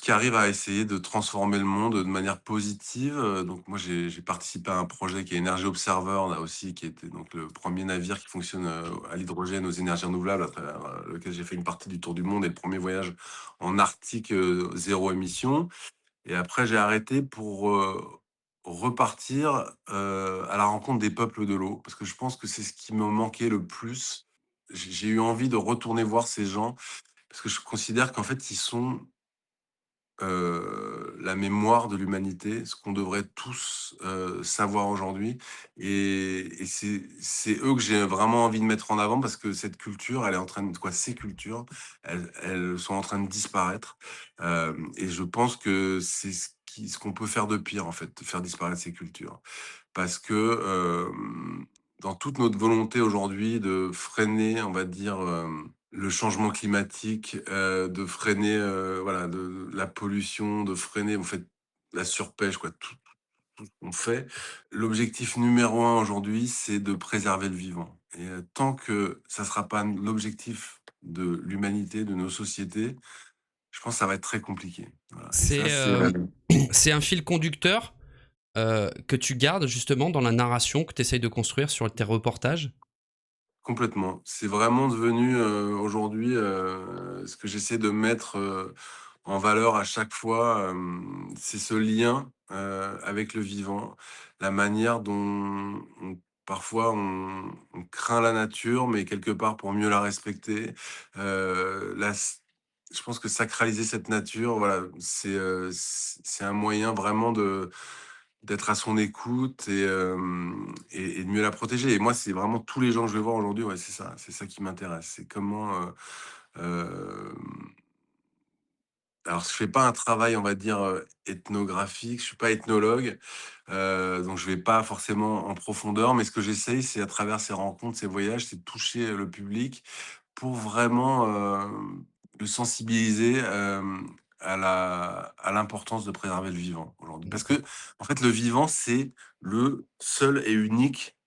arrivent à essayer de transformer le monde de manière positive, donc moi j'ai participé à un projet qui est Energy Observer là aussi, qui était donc le premier navire qui fonctionne, à l'hydrogène, aux énergies renouvelables à travers, lequel j'ai fait une partie du tour du monde et le premier voyage en Arctique, 0 émission et après j'ai arrêté pour, repartir, à la rencontre des peuples de l'eau parce que je pense que c'est ce qui me manquait le plus. J'ai eu envie de retourner voir ces gens parce que je considère qu'en fait ils sont la mémoire de l'humanité, ce qu'on devrait tous, savoir aujourd'hui et c'est eux que j'ai vraiment envie de mettre en avant parce que cette culture, elle est en train de quoi, ces cultures, elles sont en train de disparaître, et je pense que c'est ce qu'on peut faire de pire, en fait, de faire disparaître ces cultures. Parce que, dans toute notre volonté aujourd'hui de freiner, on va dire, le changement climatique, de freiner, voilà, de la pollution, de freiner, en fait, la surpêche, quoi, tout ce qu'on fait. L'objectif numéro un aujourd'hui, c'est de préserver le vivant et tant que ça sera pas l'objectif de l'humanité, de nos sociétés, je pense que ça va être très compliqué. Voilà et C'est ça, c'est, c'est un fil conducteur que tu gardes justement dans la narration que tu essayes de construire sur tes reportages. complètement. C'est vraiment devenu, aujourd'hui, ce que j'essaie de mettre, en valeur à chaque fois, c'est ce lien, avec le vivant, la manière dont parfois on craint la nature, mais quelque part pour mieux la respecter, la je pense que sacraliser cette nature, voilà, c'est un moyen vraiment d'être à son écoute et de mieux la protéger et moi, c'est vraiment tous les gens que je vais voir aujourd'hui, ouais, c'est ça qui m'intéresse. C'est comment, hem alors je fais pas un travail, on va dire, ethnographique, je suis pas ethnologue, donc je vais pas forcément en profondeur, mais ce que j'essaye, c'est à travers ces rencontres, ces voyages, c'est de toucher, le public pour vraiment, le sensibiliser, à l'importance de préserver le vivant aujourd'hui. Parce D'accord. que en fait, le vivant, c'est le seul et unique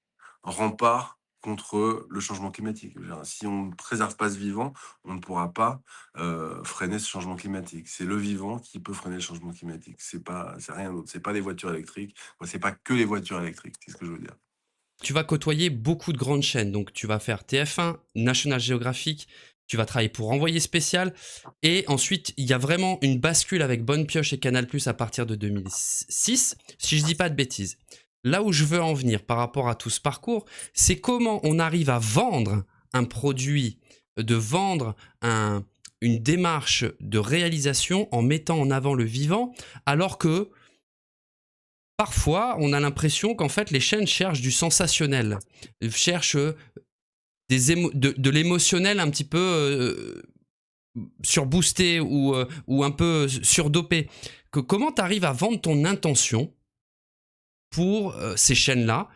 rempart contre le changement climatique. Je veux dire, si on ne préserve pas ce vivant, on ne pourra pas, freiner ce changement climatique. C'est le vivant qui peut freiner le changement climatique. C'est rien d'autre. C'est pas les voitures électriques. Moi, c'est pas que les voitures électriques, c'est ce que je veux dire. Tu vas côtoyer beaucoup de grandes chaînes, donc tu vas faire TF1, National Geographic, tu vas travailler pour Envoyé Spécial, et ensuite il y a vraiment une bascule avec Bonne Pioche et Canal+ à partir de 2006, si je dis pas de bêtises. Là où je veux en venir par rapport à tout ce parcours, c'est comment on arrive à vendre un produit, de vendre une démarche de réalisation en mettant en avant le vivant, alors que parfois, on a l'impression qu'en fait, les chaînes cherchent du sensationnel, cherchent de l'émotionnel un petit peu surboosté ou un peu surdopé. Comment tu arrives à vendre ton intention pour ces chaînes-là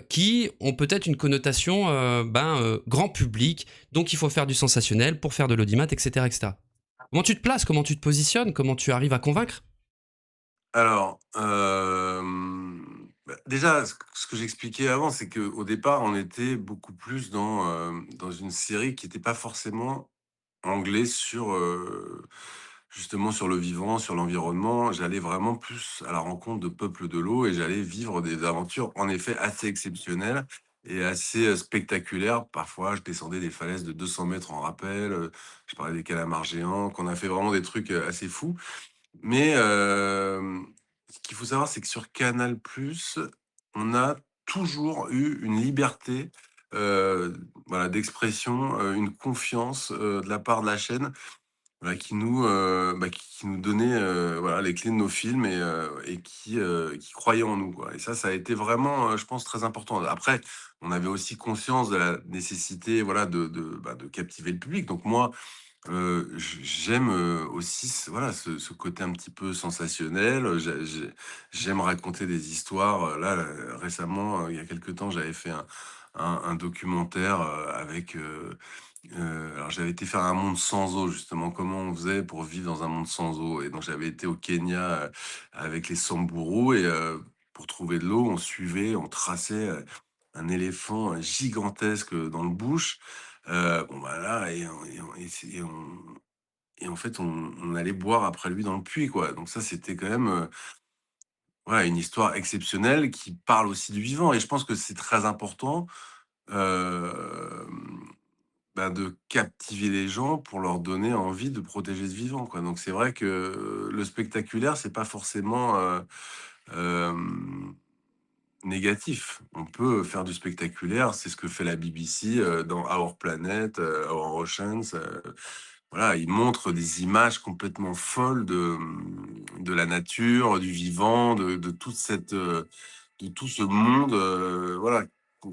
qui ont peut-être une connotation grand public, donc il faut faire du sensationnel pour faire de l'audimat, etc., etc. Comment tu te places, comment tu te positionnes, comment tu arrives à convaincre? Alors, déjà, ce que j'expliquais avant, c'est qu'au départ, on était beaucoup plus dans une série qui était pas forcément anglais sur, justement sur le vivant, sur l'environnement. J'allais vraiment plus à la rencontre de peuples de l'eau et j'allais vivre des aventures, en effet, assez exceptionnelles et assez, spectaculaires. Parfois, je descendais des falaises de 200 mètres en rappel, je parlais des calamars géants, qu'on a fait vraiment des trucs, assez fous. Mais, ce qu'il faut savoir, c'est que sur Canal+, on a toujours eu une liberté, voilà, d'expression, une confiance, de la part de la chaîne, voilà, qui nous donnait, voilà, les clés de nos films et qui croyait en nous, quoi. Et ça a été vraiment, je pense, très important. Après, on avait aussi conscience de la nécessité, voilà, de captiver le public. Donc moi, j'aime, aussi voilà, ce côté un petit peu sensationnel, j'aime raconter des histoires, récemment, il y a quelque temps, j'avais fait un documentaire, alors j'avais été faire un monde sans eau justement, comment on faisait pour vivre dans un monde sans eau et donc j'avais été au Kenya, avec les Samburu pour trouver de l'eau, on traçait, un éléphant, gigantesque, dans le bush. Bon bah là et en fait on allait boire après lui dans le puits quoi. Donc ça c'était quand même, voilà une histoire exceptionnelle qui parle aussi du vivant et je pense que c'est très important, hem de captiver les gens pour leur donner envie de protéger ce vivant, quoi. Donc c'est vrai que le spectaculaire, c'est pas forcément, hem, négatif. On peut faire du spectaculaire, c'est ce que fait la BBC, dans Our Planet, Our Oceans, voilà, ils montrent des images complètement folles de la nature, du vivant, de toute cette, de tout ce monde, voilà,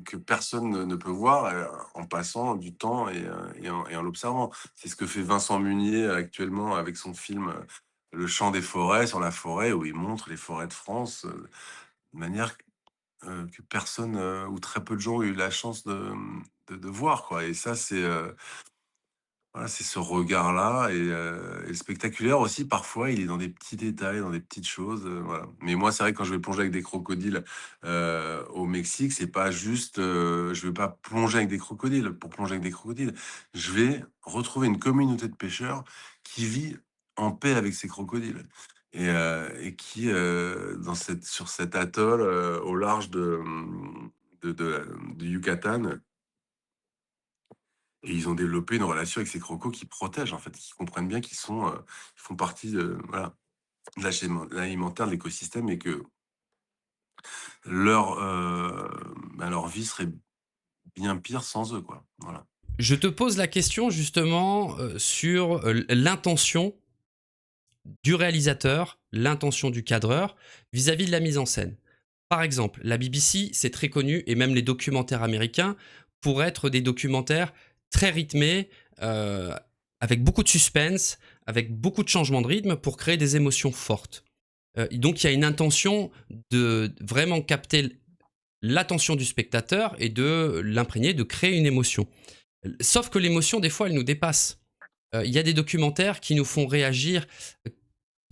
que personne ne peut voir, en passant du temps et en l'observant. C'est ce que fait Vincent Munier actuellement avec son film, Le chant des forêts, sur la forêt, où il montre les forêts de France, de manière, que personne, ou très peu de gens ont eu la chance de voir, quoi et ça, voilà, c'est ce regard-là et le spectaculaire aussi, parfois, il est dans des petits détails, dans des petites choses, voilà. Mais moi, c'est vrai que quand je vais plonger avec des crocodiles, au Mexique, c'est pas juste, je vais pas plonger avec des crocodiles pour plonger avec des crocodiles. Je vais retrouver une communauté de pêcheurs qui vit en paix avec ces crocodiles et qui, sur cet atoll, au large du Yucatan et ils ont développé une relation avec ces crocos qui protègent, en fait, qui comprennent bien qu'ils font partie de voilà, de la chaîne alimentaire de l'écosystème et que leur, leur vie serait bien pire sans eux, quoi. Voilà. Je te pose la question justement, sur, l'intention du réalisateur, l'intention du cadreur vis-à-vis de la mise en scène. Par exemple, la BBC, c'est très connu et même les documentaires américains pour être des documentaires très rythmés, heu, avec beaucoup de suspense, avec beaucoup de changements de rythme pour créer des émotions fortes. Donc il y a une intention de vraiment capter l'attention du spectateur et de l'imprégner, de créer une émotion. Sauf que l'émotion, des fois, elle nous dépasse. Il y a des documentaires qui nous font réagir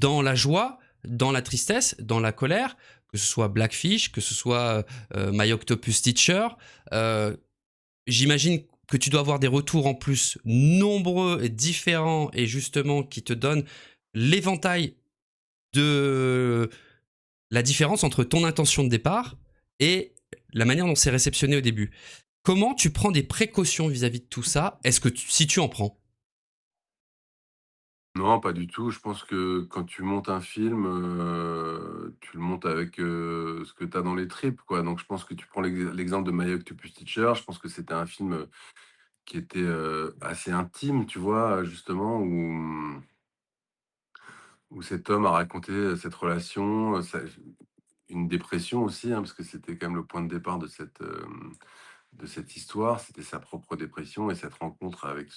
dans la joie, dans la tristesse, dans la colère, que ce soit Blackfish, que ce soit My Octopus Teacher. Euh, J'imagine que tu dois avoir des retours en plus nombreux et différents et justement qui te donnent l'éventail de la différence entre ton intention de départ et la manière dont c'est réceptionné au début. Comment tu prends des précautions vis-à-vis de tout ça? Est-ce que si tu en prends? Non, pas du tout. Je pense que quand tu montes un film, tu le montes avec, ce que tu as dans les tripes, quoi. Donc je pense que tu prends l'exemple de My Octopus Teacher, je pense que c'était un film, qui était, assez intime, tu vois? Justement où cet homme a raconté, cette relation, sa une dépression aussi, hein, parce que c'était quand même le point de départ de cette histoire. C'était sa propre dépression et cette rencontre avec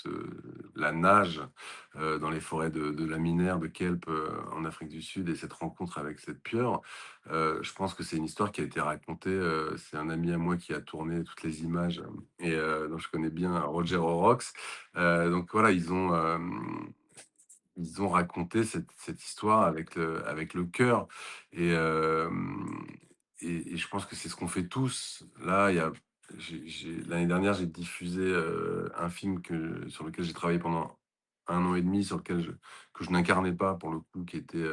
la nage dans les forêts de laminaires, de kelp en Afrique du Sud et cette rencontre avec cette pieuvre. Je pense que c'est une histoire qui a été racontée. C'est un ami à moi qui a tourné toutes les images et donc je connais bien Roger Horrocks. Donc voilà, ils ont raconté cette histoire avec le cœur et hem et je pense que c'est ce qu'on fait tous. Là, il y a j'ai l'année dernière, j'ai diffusé, un film sur lequel j'ai travaillé pendant 1 an et demi, sur lequel que je n'incarnais pas pour le coup, qui était,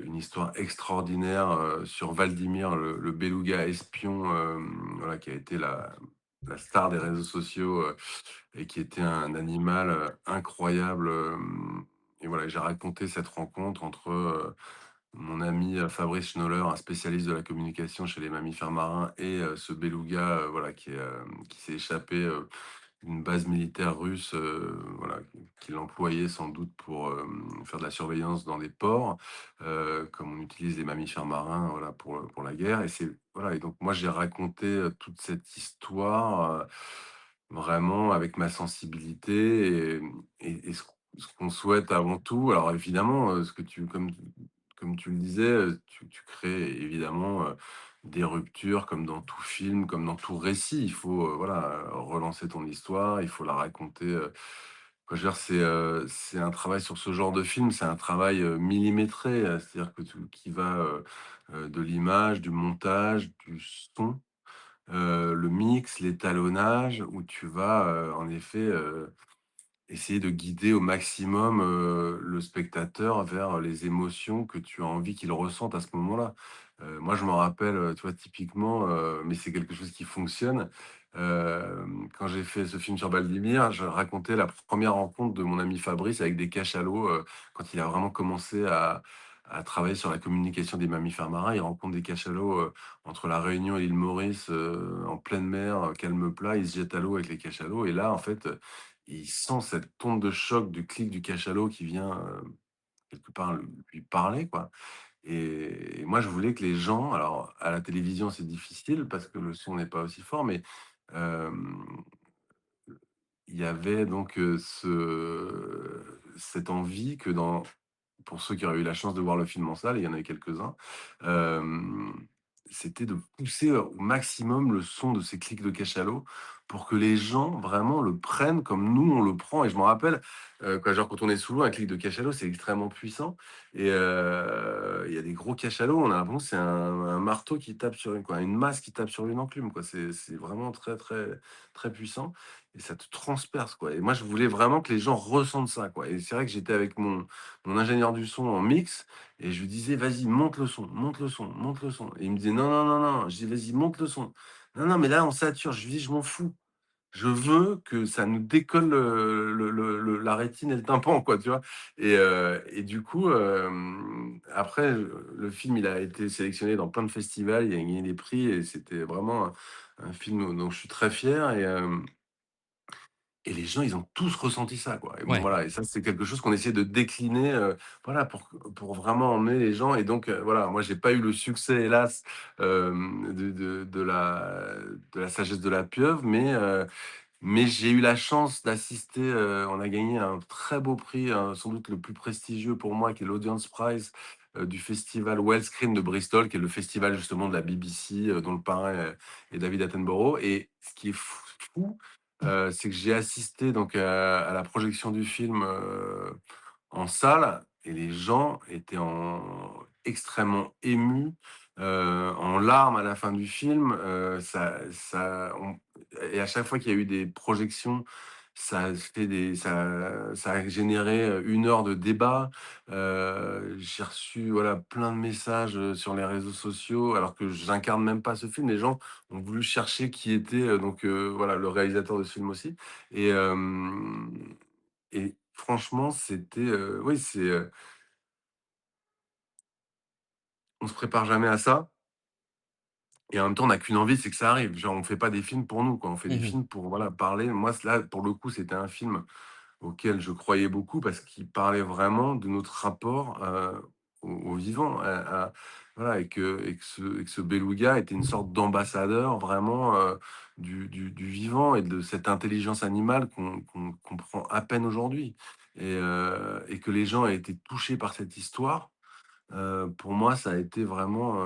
une histoire extraordinaire, sur Valdimir, le beluga espion, voilà, qui a été la star des réseaux sociaux, et qui était un animal, incroyable, et voilà, j'ai raconté cette rencontre entre, mon ami, Fabrice Schnoller, un spécialiste de la communication chez les mammifères marins et ce beluga, voilà, qui s'est échappé, d'une base militaire russe, voilà, qu'il employait sans doute pour, faire de la surveillance dans des ports, comme on utilise les mammifères marins, voilà, pour la guerre et c'est voilà et donc moi j'ai raconté, toute cette histoire, vraiment avec ma sensibilité et ce qu'on souhaite avant tout alors évidemment, ce que tu comme tu le disais, tu crées évidemment, des ruptures comme dans tout film, comme dans tout récit. Il faut, voilà, relancer ton histoire, il faut la raconter, enfin, je veux dire, c'est un travail sur ce genre de film, c'est un travail, millimétré, c'est-à-dire que tu qui va, de l'image, du montage, du son, le mix, l'étalonnage, où tu vas, en effet, essayer de guider au maximum, le spectateur vers les émotions que tu as envie qu'il ressente à ce moment-là. Moi, je me rappelle, tu vois, typiquement, mais c'est quelque chose qui fonctionne. Quand j'ai fait ce film sur Baldimir, je racontais la première rencontre de mon ami Fabrice avec des cachalots, quand il a vraiment commencé à travailler sur la communication des mammifères marins. Il rencontre des cachalots, entre la Réunion et l'île Maurice, en pleine mer, calme plat. Il se jette à l'eau avec les cachalots et là, en fait, il sent cette onde de choc du clic du cachalot qui vient, quelque part lui parler, quoi et moi, je voulais que les gens alors à la télévision, c'est difficile parce que le son n'est pas aussi fort, mais hem, il y avait donc, cette envie que dans pour ceux qui auraient eu la chance de voir le film en salle, et il y en a eu quelques-uns, hem, c'était de pousser au maximum le son de ces clics de cachalot pour que les gens vraiment le prennent comme nous on le prend et je me rappelle, quand on est sous l'eau, un clic de cachalot, c'est extrêmement puissant et il y a des gros cachalots, on a l'impression que c'est un marteau qui tape sur une masse qui tape sur une enclume, quoi. C'est vraiment très, très, très puissant et ça te transperce, quoi et moi, je voulais vraiment que les gens ressentent ça, quoi et c'est vrai que j'étais avec mon ingénieur du son en mix et je lui disais: «Vas-y, monte le son, monte le son, monte le son» et il me disait: «Non, non, non, non». Je dis: «Vas-y, monte le son». «Non, non, mais là, on sature». Je lui dis: «Je m'en fous. Je veux que ça nous décolle la rétine et le tympan, quoi», tu vois? Et du coup, après, le film, il a été sélectionné dans plein de festivals, il a gagné des prix et c'était vraiment un film dont je suis très fier et les gens, ils ont tous ressenti ça, quoi. Et bon, Ouais. voilà, et ça, c'est quelque chose qu'on essaie de décliner, voilà, pour vraiment emmener les gens. Et donc, voilà, moi, j'ai pas eu le succès, hélas, de la sagesse de la pieuvre, mais j'ai eu la chance d'assister, on a gagné un très beau prix, sans doute le plus prestigieux pour moi, qui est l'Audience Prize, du festival Wellscreen de Bristol, qui est le festival justement de la BBC, dont le parrain est David Attenborough. Et ce qui est fou, c'est que j'ai assisté donc à la projection du film, en salle, et les gens étaient extrêmement émus, en larmes à la fin du film. Et à chaque fois qu'il y a eu des projections, ça a généré, 1 heure de débat. J'ai reçu, voilà, plein de messages, sur les réseaux sociaux, alors que j'incarne même pas ce film. Les gens ont voulu chercher qui était, voilà, le réalisateur de ce film aussi. Et hem et franchement, c'était, oui, on se prépare jamais à ça, et en même temps, on n'a qu'une envie, c'est que ça arrive. Genre, on fait pas des films pour nous, quoi. On fait des Mmh. films pour, voilà, parler. Moi, là, pour le coup, c'était un film auquel je croyais beaucoup, parce qu'il parlait vraiment de notre rapport, au vivant, voilà, et que ce beluga était une sorte d'ambassadeur vraiment, du vivant et de cette intelligence animale qu'on comprend à peine aujourd'hui. Et que les gens aient été touchés par cette histoire, pour moi, ça a été vraiment,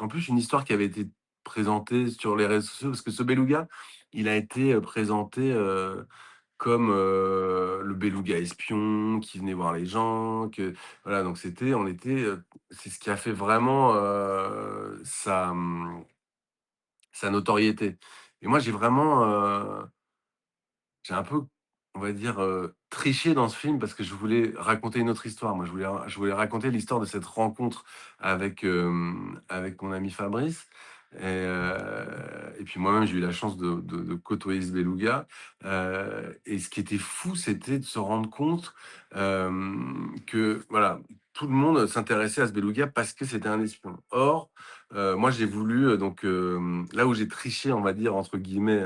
en plus, une histoire qui avait été présentée sur les réseaux sociaux, parce que ce beluga, il a été, présenté, comme, le beluga espion qui venait voir les gens, que voilà, donc c'est ce qui a fait vraiment, sa notoriété. Et moi, j'ai un peu, on va dire, triché dans ce film, parce que je voulais raconter une autre histoire. Moi, je voulais raconter l'histoire de cette rencontre avec mon ami Fabrice. Et puis moi-même, j'ai eu la chance de côtoyer ce beluga. Et ce qui était fou, c'était de se rendre compte, que voilà, tout le monde s'intéressait à ce beluga parce que c'était un espion. Or, moi, j'ai voulu, là où j'ai «triché», on va dire, entre guillemets,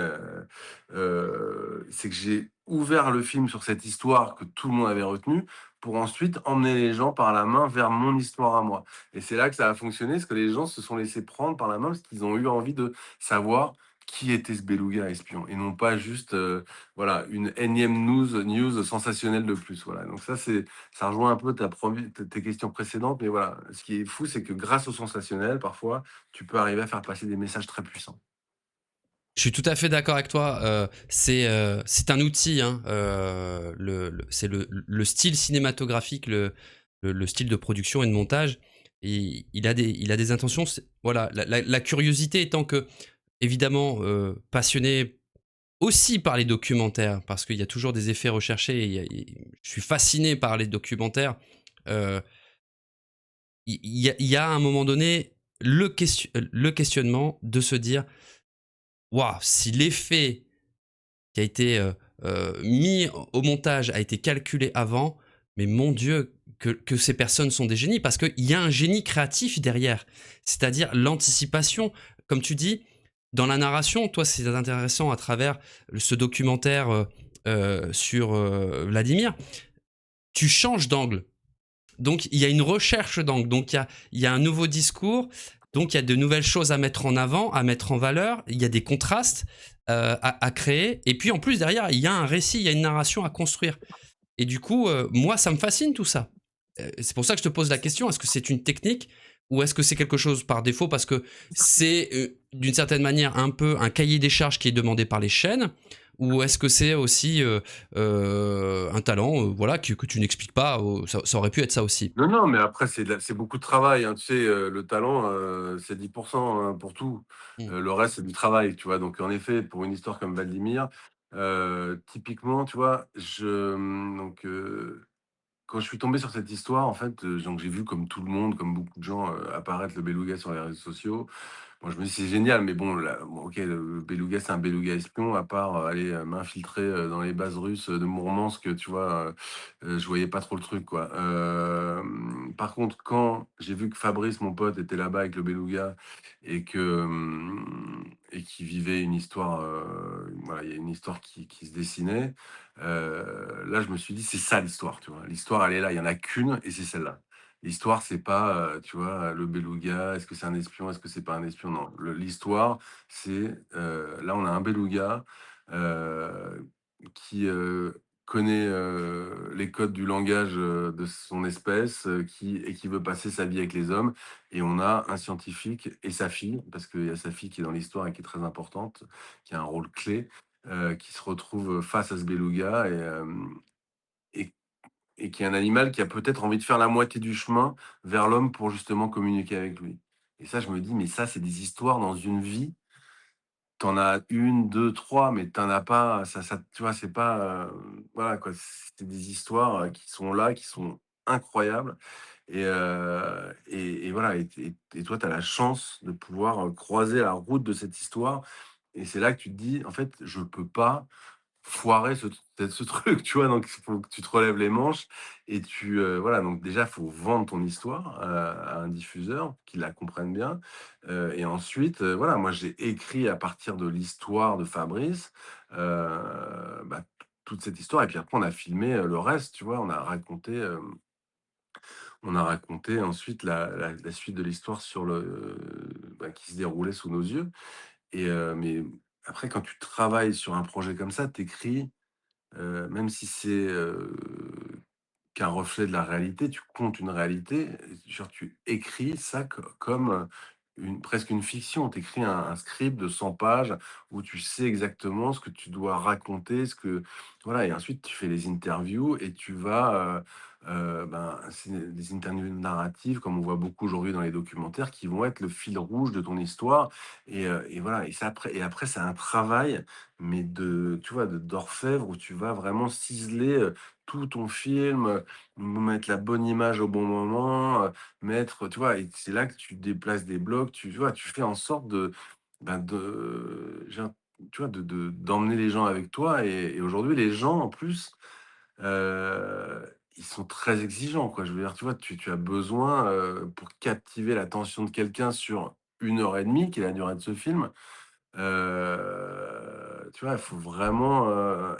c'est que j'ai ouvert le film sur cette histoire que tout le monde avait retenue, pour ensuite emmener les gens par la main vers mon histoire à moi. Et c'est là que ça a fonctionné, parce que les gens se sont laissés prendre par la main, parce qu'ils ont eu envie de savoir qui était ce beluga espion, et non pas juste, voilà, une énième news sensationnelle de plus, voilà. Donc ça rejoint un peu tes questions précédentes, mais voilà, ce qui est fou, c'est que grâce au sensationnel, parfois, tu peux arriver à faire passer des messages très puissants. Je suis tout à fait d'accord avec toi. C'est un outil, hein, c'est le style cinématographique, le style de production et de montage. Et il a des intentions. Voilà, la curiosité étant que, évidemment, passionné aussi par les documentaires, parce qu'il y a toujours des effets recherchés. Je suis fasciné par les documentaires. Euh, il y a à un moment donné le questionnement de se dire, waouh, si l'effet qui a été mis au montage a été calculé avant, mais mon Dieu, que ces personnes sont des génies, parce qu'il y a un génie créatif derrière, c'est-à-dire l'anticipation. Comme tu dis, dans la narration, toi, c'est intéressant à travers ce documentaire sur Vladimir, tu changes d'angle. Donc, il y a une recherche d'angle. Donc, il y a un nouveau discours. Donc, il y a de nouvelles choses à mettre en avant, à mettre en valeur. Il y a des contrastes à créer. Et puis, en plus, derrière, il y a un récit, il y a une narration à construire. Et du coup, moi, ça me fascine tout ça. C'est pour ça que je te pose la question. Est-ce que c'est une technique ou est-ce que c'est quelque chose par défaut parce que c'est d'une certaine manière un peu un cahier des charges qui est demandé par les chaînes, ou est-ce que c'est aussi un talent voilà, que tu n'expliques pas, ça aurait pu être ça aussi. Non, non, mais après, c'est beaucoup de travail, hein. Tu sais, le talent, c'est 10, hein, pour tout. Mm. Le reste, c'est du travail, tu vois? Donc en effet, pour une histoire comme Valdimir, typiquement, tu vois, quand je suis tombé sur cette histoire, en fait, donc j'ai vu, comme tout le monde, comme beaucoup de gens, apparaître le beluga sur les réseaux sociaux. Bon, je me dis: «C'est génial», mais bon, là, bon, OK, le beluga, c'est un beluga espion, à part, aller, m'infiltrer, dans les bases russes, de Mourmansk, tu vois? Je voyais pas trop le truc, quoi. Par contre, quand j'ai vu que Fabrice, mon pote, était là-bas avec le beluga, et qu'il vivait une histoire, voilà, il y a une histoire qui se dessinait. Là, je me suis dit: «C'est ça l'histoire», tu vois? L'histoire, elle est là, il y en a qu'une et c'est celle-là. L'histoire, c'est pas, tu vois, le beluga, est-ce que c'est un espion, est-ce que c'est pas un espion? Non, l'histoire, c'est, là, on a un beluga, qui, connaît, les codes du langage, de son espèce, qui veut passer sa vie avec les hommes et on a un scientifique et sa fille, parce qu'il y a sa fille qui est dans l'histoire et qui est très importante, qui a un rôle clé, qui se retrouve face à ce beluga et et qui est un animal qui a peut-être envie de faire la moitié du chemin vers l'homme pour justement communiquer avec lui. Et ça, je me dis: «Mais ça, c'est des histoires dans une vie, t'en as une, deux, trois, mais t'en as pas ça tu vois, c'est pas, voilà quoi, c'est des histoires, qui sont là, qui sont incroyables et voilà et toi, tu as la chance de pouvoir, croiser la route de cette histoire et c'est là que tu te dis: «En fait, je peux pas foirer ce truc», tu vois? Donc il faut que tu te relèves les manches et voilà, donc déjà, il faut vendre ton histoire, à un diffuseur, qui la comprenne bien, et ensuite, voilà, moi, j'ai écrit à partir de l'histoire de Fabrice, bah, toute cette histoire et puis après on a filmé, le reste, tu vois? On a raconté ensuite la suite de l'histoire sur bah, qui se déroulait sous nos yeux mais après quand tu travailles sur un projet comme ça, tu écris, même si c'est, qu'un reflet de la réalité, tu contes une réalité, genre tu écris ça comme, presque une fiction. Tu écris un script de 100 pages où tu sais exactement ce que tu dois raconter, ce que voilà et ensuite tu fais les interviews et tu vas, ben, c'est des interviews narratives comme on voit beaucoup aujourd'hui dans les documentaires qui vont être le fil rouge de ton histoire et voilà et après c'est un travail mais tu vois, d'orfèvre où tu vas vraiment ciseler, tout ton film, mettre la bonne image au bon moment, mettre tu vois? Et c'est là que tu déplaces des blocs, tu vois? Tu fais en sorte ben, tu vois? D'emmener les gens avec toi et aujourd'hui les gens en plus, ils sont très exigeants, quoi. Je veux dire, tu vois? Tu as besoin, pour captiver l'attention de quelqu'un sur 1 heure et demie, qui est la durée de ce film, tu vois? Il faut vraiment,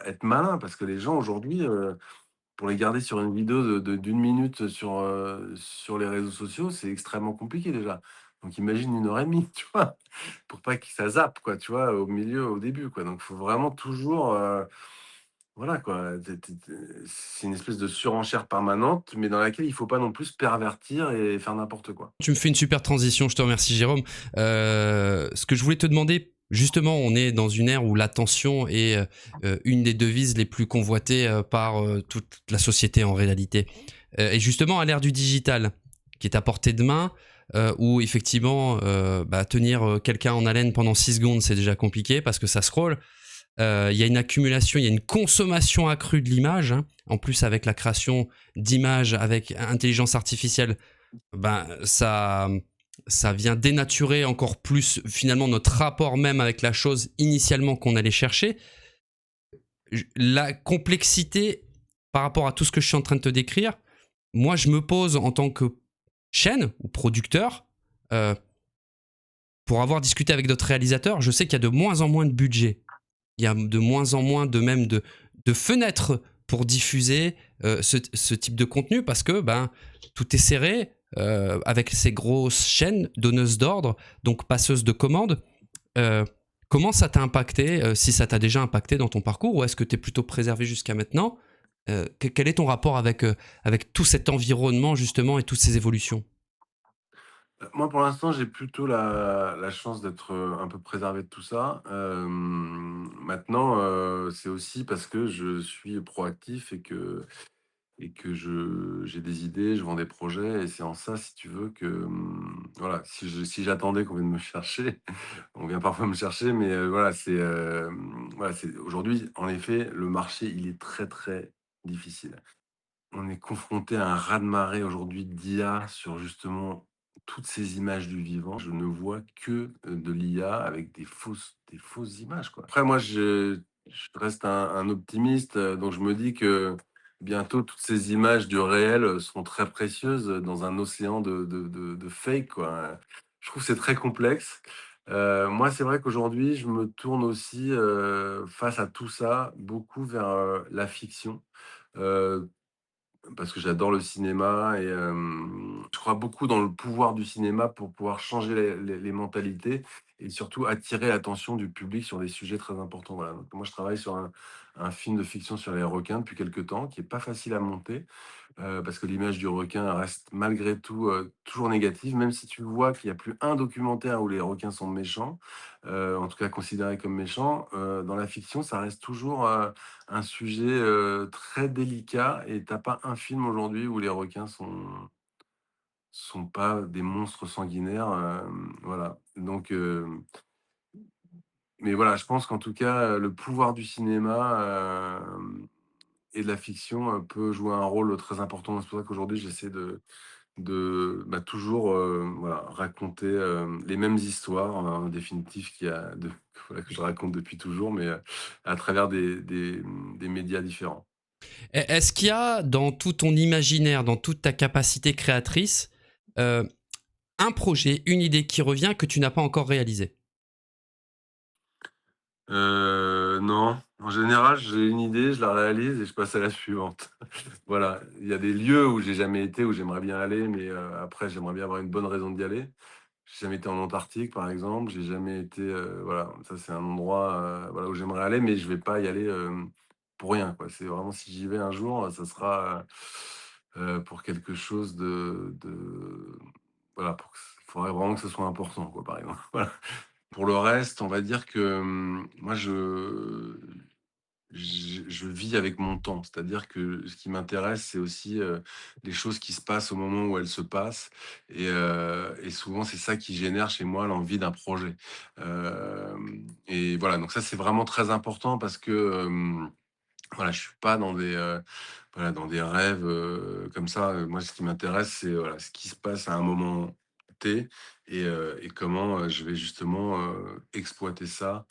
être malin parce que les gens aujourd'hui, pour les garder sur une vidéo d'1 minute sur les réseaux sociaux, c'est extrêmement compliqué déjà. Donc imagine 1 heure et demie, tu vois? Pour pas que ça zappe quoi, tu vois? Au milieu, au début quoi. Donc il faut vraiment toujours, voilà quoi, c'est une espèce de surenchère permanente, mais dans laquelle il faut pas non plus se pervertir et faire n'importe quoi. Tu me fais une super transition, je te remercie Jérôme. Ce que je voulais te demander, justement, on est dans une ère où l'attention est une des devises les plus convoitées par toute la société en réalité. Et justement, à l'ère du digital, qui est à portée de main, où effectivement, bah, tenir quelqu'un en haleine pendant 6 secondes, c'est déjà compliqué parce que ça scrolle. Il y a une accumulation, il y a une consommation accrue de l'image, hein. En plus, avec la création d'images avec intelligence artificielle, ben, ça vient dénaturer encore plus finalement notre rapport même avec la chose initialement qu'on allait chercher. La complexité par rapport à tout ce que je suis en train de te décrire, moi je me pose en tant que chaîne ou producteur, euh, pour avoir discuté avec d'autres réalisateurs, je sais qu'il y a de moins en moins de budget. Il y a de moins en moins de fenêtres pour diffuser ce type de contenu parce que ben, tout est serré avec ces grosses chaînes donneuses d'ordre, donc passeuses de commandes. Euh, Comment ça t'a impacté, si ça t'a déjà impacté dans ton parcours, ou est-ce que tu es plutôt préservé jusqu'à maintenant? Quel est ton rapport avec tout cet environnement justement et toutes ces évolutions? Moi, pour l'instant, j'ai plutôt la chance d'être, un peu préservé de tout ça. Maintenant, c'est aussi parce que je suis proactif et que j'ai des idées, je vends des projets et c'est en ça, si tu veux, que, voilà, si j'attendais qu'on vienne me chercher, on vient parfois me chercher, mais voilà, voilà, c'est aujourd'hui, en effet, le marché, il est très, très difficile. On est confronté à un raz-de-marée aujourd'hui d'IA sur justement toutes ces images du vivant. Je ne vois que, de l'IA avec des fausses images, quoi. Après moi, je reste un optimiste, donc je me dis que bientôt toutes ces images du réel, seront très précieuses, dans un océan de fake, quoi. Je trouve que c'est très complexe, Moi, c'est vrai qu'aujourd'hui, je me tourne aussi, face à tout ça, beaucoup vers, la fiction. Heu Parce que j'adore le cinéma et je crois beaucoup dans le pouvoir du cinéma pour pouvoir changer les mentalités et surtout attirer l'attention du public sur des sujets très importants, voilà. Donc moi, je travaille sur un film de fiction sur les requins depuis quelque temps, qui est pas facile à monter, parce que l'image du requin reste malgré tout, toujours négative, même si tu vois qu'il y a plus un documentaire où les requins sont méchants, en tout cas considérés comme méchants, dans la fiction, ça reste toujours, un sujet, très délicat et tu as pas un film aujourd'hui où les requins sont pas des monstres sanguinaires, voilà. Donc mais voilà, je pense qu'en tout cas, le pouvoir du cinéma, et de la fiction, peut jouer un rôle très important. C'est pour ça qu'aujourd'hui j'essaie bah, toujours, voilà, raconter, les mêmes histoires, en définitive qu'il y a de voilà, que je raconte depuis toujours, mais, à travers des médias différents. Est-ce qu'il y a dans tout ton imaginaire, dans toute ta capacité créatrice, heu, un projet, une idée qui revient que tu n'as pas encore réalisé? Non, en général, j'ai une idée, je la réalise et je passe à la suivante. Voilà, il y a des lieux où j'ai jamais été, où j'aimerais bien aller, mais, après j'aimerais bien avoir une bonne raison d'y aller. J'ai jamais été en Antarctique, par exemple, j'ai jamais été, voilà, ça c'est un endroit, voilà, où j'aimerais aller, mais je vais pas y aller, pour rien, quoi. C'est vraiment si j'y vais un jour, ça sera, pour quelque chose de voilà, pour que il faudrait vraiment que ce soit important, quoi, par exemple. Voilà. Pour le reste, on va dire que, moi je vis avec mon temps. C'est-à-dire que ce qui m'intéresse, c'est aussi, les choses qui se passent au moment où elles se passent et souvent, c'est ça qui génère chez moi l'envie d'un projet. Et voilà, donc ça, c'est vraiment très important parce que, voilà, je suis pas dans voilà, dans des rêves, comme ça. Moi, ce qui m'intéresse, c'est, voilà, ce qui se passe à un moment T et comment, je vais justement, exploiter ça.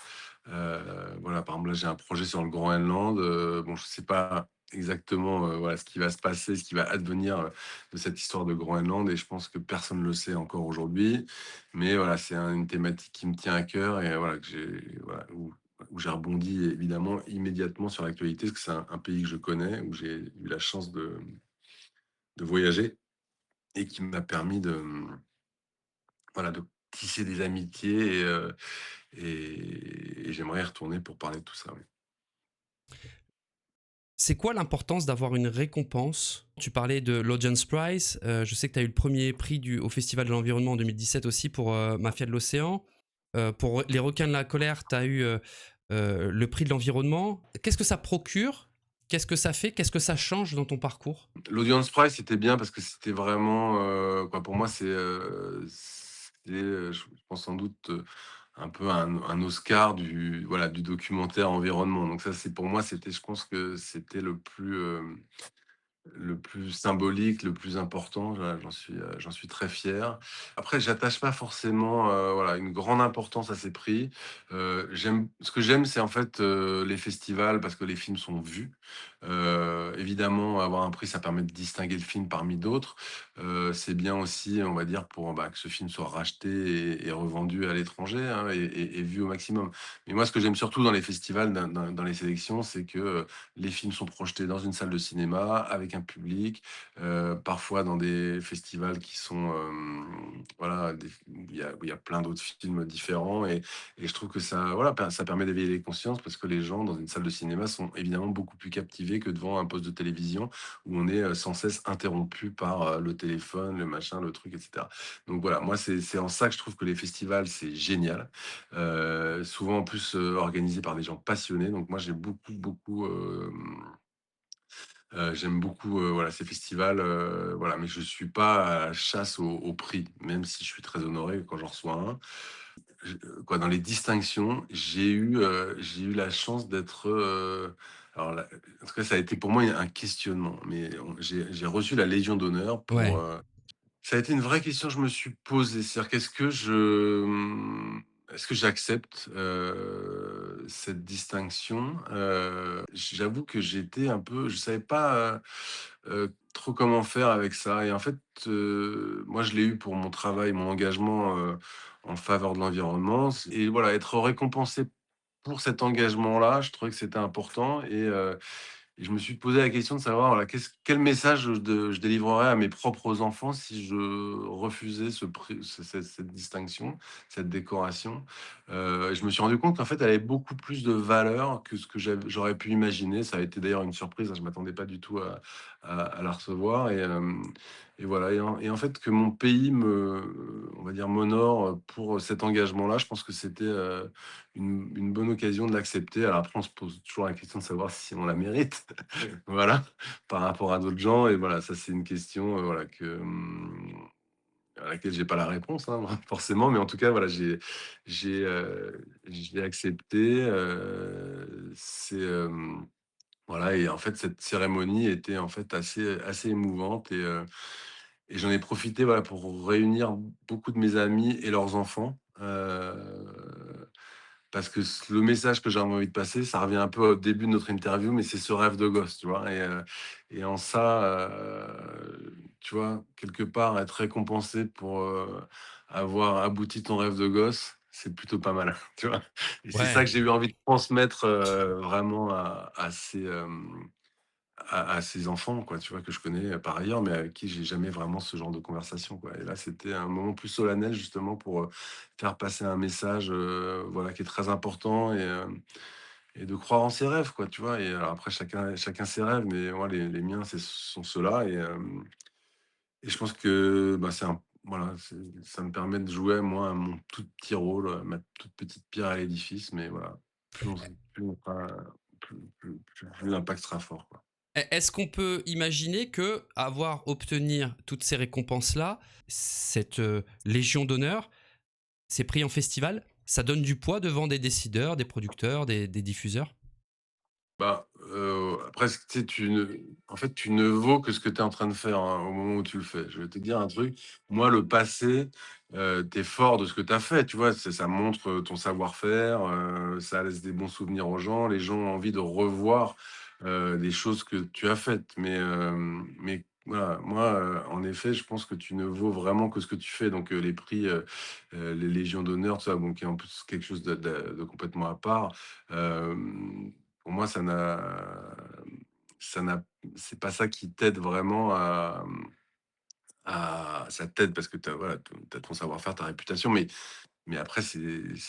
Voilà, par exemple, là, j'ai un projet sur le Groenland, bon, je sais pas exactement, voilà, ce qui va se passer, ce qui va advenir, de cette histoire de Groenland et je pense que personne ne le sait encore aujourd'hui. Mais voilà, c'est une thématique qui me tient à cœur et voilà, que j'ai voilà, où j'ai rebondi évidemment immédiatement sur l'actualité, parce que c'est un pays que je connais, où j'ai eu la chance de voyager et qui m'a permis voilà, de tisser des amitiés et j'aimerais y retourner pour parler de tout ça, oui. C'est quoi l'importance d'avoir une récompense? Tu parlais de l'Audience Prize, je sais que tu as eu le premier prix au Festival de l'environnement en 2017 aussi pour, Mafia de l'océan. Pour Les requins de la colère, tu as eu, le prix de l'environnement. Qu'est-ce que ça procure? Qu'est-ce que ça fait? Qu'est-ce que ça change dans ton parcours? L'Audience Prize, c'était bien parce que c'était vraiment, quoi, pour moi, je pense sans doute, un peu un Oscar voilà, du documentaire environnement. Donc ça, c'est pour moi, je pense que c'était le plus symbolique, le plus important, j'en suis très fier. Après, j'attache pas forcément, voilà, une grande importance à ces prix. Ce que j'aime, c'est en fait, les festivals parce que les films sont vus. Évidemment, avoir un prix, ça permet de distinguer le film parmi d'autres. C'est bien aussi, on va dire, pour, bah, que ce film soit racheté et revendu à l'étranger, hein, et vu au maximum. Mais moi, ce que j'aime surtout dans les festivals, dans les sélections, c'est que, les films sont projetés dans une salle de cinéma avec un public, parfois dans des festivals qui sont, voilà, où il y a plein d'autres films différents et je trouve que ça, voilà, ça permet d'éveiller les consciences parce que les gens dans une salle de cinéma sont évidemment beaucoup plus captivés que devant un poste de télévision où on est, sans cesse interrompu par, le téléphone, le machin, le truc et cetera. Donc voilà, moi c'est en ça que je trouve que les festivals, c'est génial. Souvent en plus, organisés par des gens passionnés. Donc moi j'ai beaucoup, j'aime beaucoup, voilà, ces festivals, voilà, mais je suis pas à la chasse aux prix, même si je suis très honoré quand j'en reçois un. Quoi, dans les distinctions, j'ai eu la chance d'être, alors là, en tout cas, ça a été pour moi un questionnement, mais j'ai reçu la Légion d'honneur pour, Ouais. ça a été une vraie question que je me suis posée. C'est-à-dire est-ce que j'accepte, cette distinction. J'avoue que j'étais un peu je savais pas, trop comment faire avec ça et en fait, moi je l'ai eu pour mon travail, mon engagement, en faveur de l'environnement et voilà, être récompensé pour cet engagement-là, je trouvais que c'était important et je me suis posé la question de savoir, voilà, quel message je délivrerais à mes propres enfants si je refusais cette distinction, cette décoration. Je me suis rendu compte qu'en fait, elle avait beaucoup plus de valeur que ce que j'aurais pu imaginer. Ça a été d'ailleurs une surprise, hein, je m'attendais pas du tout à la recevoir et voilà et en fait que mon pays on va dire m'honore pour cet engagement-là, je pense que c'était, une bonne occasion de l'accepter. Alors après, on se pose toujours la question de savoir si on la mérite, voilà, par rapport à d'autres gens et voilà, ça c'est une question, voilà à laquelle j'ai pas la réponse, hein, forcément, mais en tout cas, voilà, j'ai accepté, voilà et en fait, cette cérémonie était en fait assez émouvante et j'en ai profité, voilà, pour réunir beaucoup de mes amis et leurs enfants, parce que le message que j'avais envie de passer, ça revient un peu au début de notre interview, mais c'est ce rêve de gosse, tu vois? Et en ça, tu vois, quelque part, être récompensé pour, avoir abouti ton rêve de gosse, c'est plutôt pas mal, tu vois? Et c'est ça Ouais, que j'ai eu envie de transmettre, vraiment à ces enfants, quoi, tu vois? Que je connais, par ailleurs, mais avec qui j'ai jamais vraiment ce genre de conversation, quoi. Et là, c'était un moment plus solennel justement pour, faire passer un message, voilà, qui est très important et de croire en ses rêves, quoi, tu vois? Et alors après chacun ses rêves, mais moi les miens sont ceux-là et je pense que, bah, c'est un voilà, ça me permet de jouer moi mon tout petit rôle, ma toute petite pierre à l'édifice, mais voilà, plus on fera plus l'impact sera fort, quoi. est-ce qu'on peut imaginer que avoir obtenir toutes ces récompenses-là, cette légion d'honneur, ces prix en festival, ça donne du poids devant des décideurs, des producteurs, des diffuseurs? Bah, après tu sais, en fait, tu ne vaux que ce que tu es en train de faire, hein, au moment où tu le fais. Je vais te dire un truc, moi, le passé, tu es fort de ce que tu as fait, tu vois? Ça montre, ton savoir-faire, ça laisse des bons souvenirs aux gens. Les gens ont envie de revoir, les choses que tu as faites. Mais voilà, moi, en effet, je pense que tu ne vaux vraiment que ce que tu fais. Donc, les prix, les légions d'honneur, tout ça, bon, qui est en plus quelque chose de complètement à part. Pour moi, ça n'a c'est pas ça qui t'aide vraiment ça t'aide parce que tu as voilà, tu ton savoir-faire, ta réputation, mais après c'est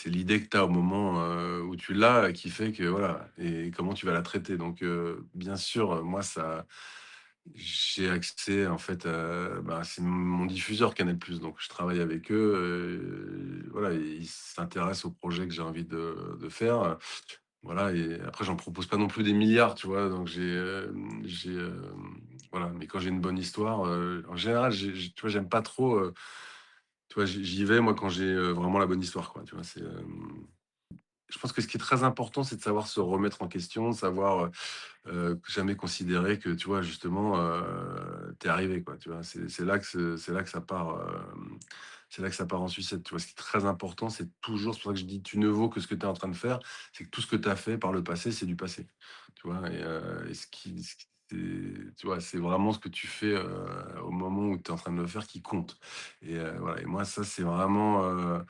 l'idée que tu as au moment, où tu l'as, qui fait que voilà et comment tu vas la traiter. Donc bien sûr, moi ça j'ai accès en fait, bah, c'est mon diffuseur Canal+, donc je travaille avec eux, voilà, ils s'intéressent aux projets que j'ai envie de faire. Voilà et après j'en propose pas non plus des milliards, tu vois? Donc voilà, mais quand j'ai une bonne histoire, en général, tu vois, j'aime pas trop, tu vois, j'y vais moi quand j'ai, vraiment la bonne histoire, quoi, tu vois? Je pense que ce qui est très important, c'est de savoir se remettre en question, de savoir, jamais considérer que, tu vois, justement, tu es arrivé, quoi, tu vois? C'est là que ça part, c'est là que ça part en sucette, tu vois? Ce qui est très important, c'est pour ça que je dis: «Tu ne vaux que ce que tu es en train de faire», c'est que tout ce que tu as fait par le passé, c'est du passé, tu vois? Et tu vois, c'est vraiment ce que tu fais, au moment où tu es en train de le faire qui compte voilà et moi, ça, c'est vraiment,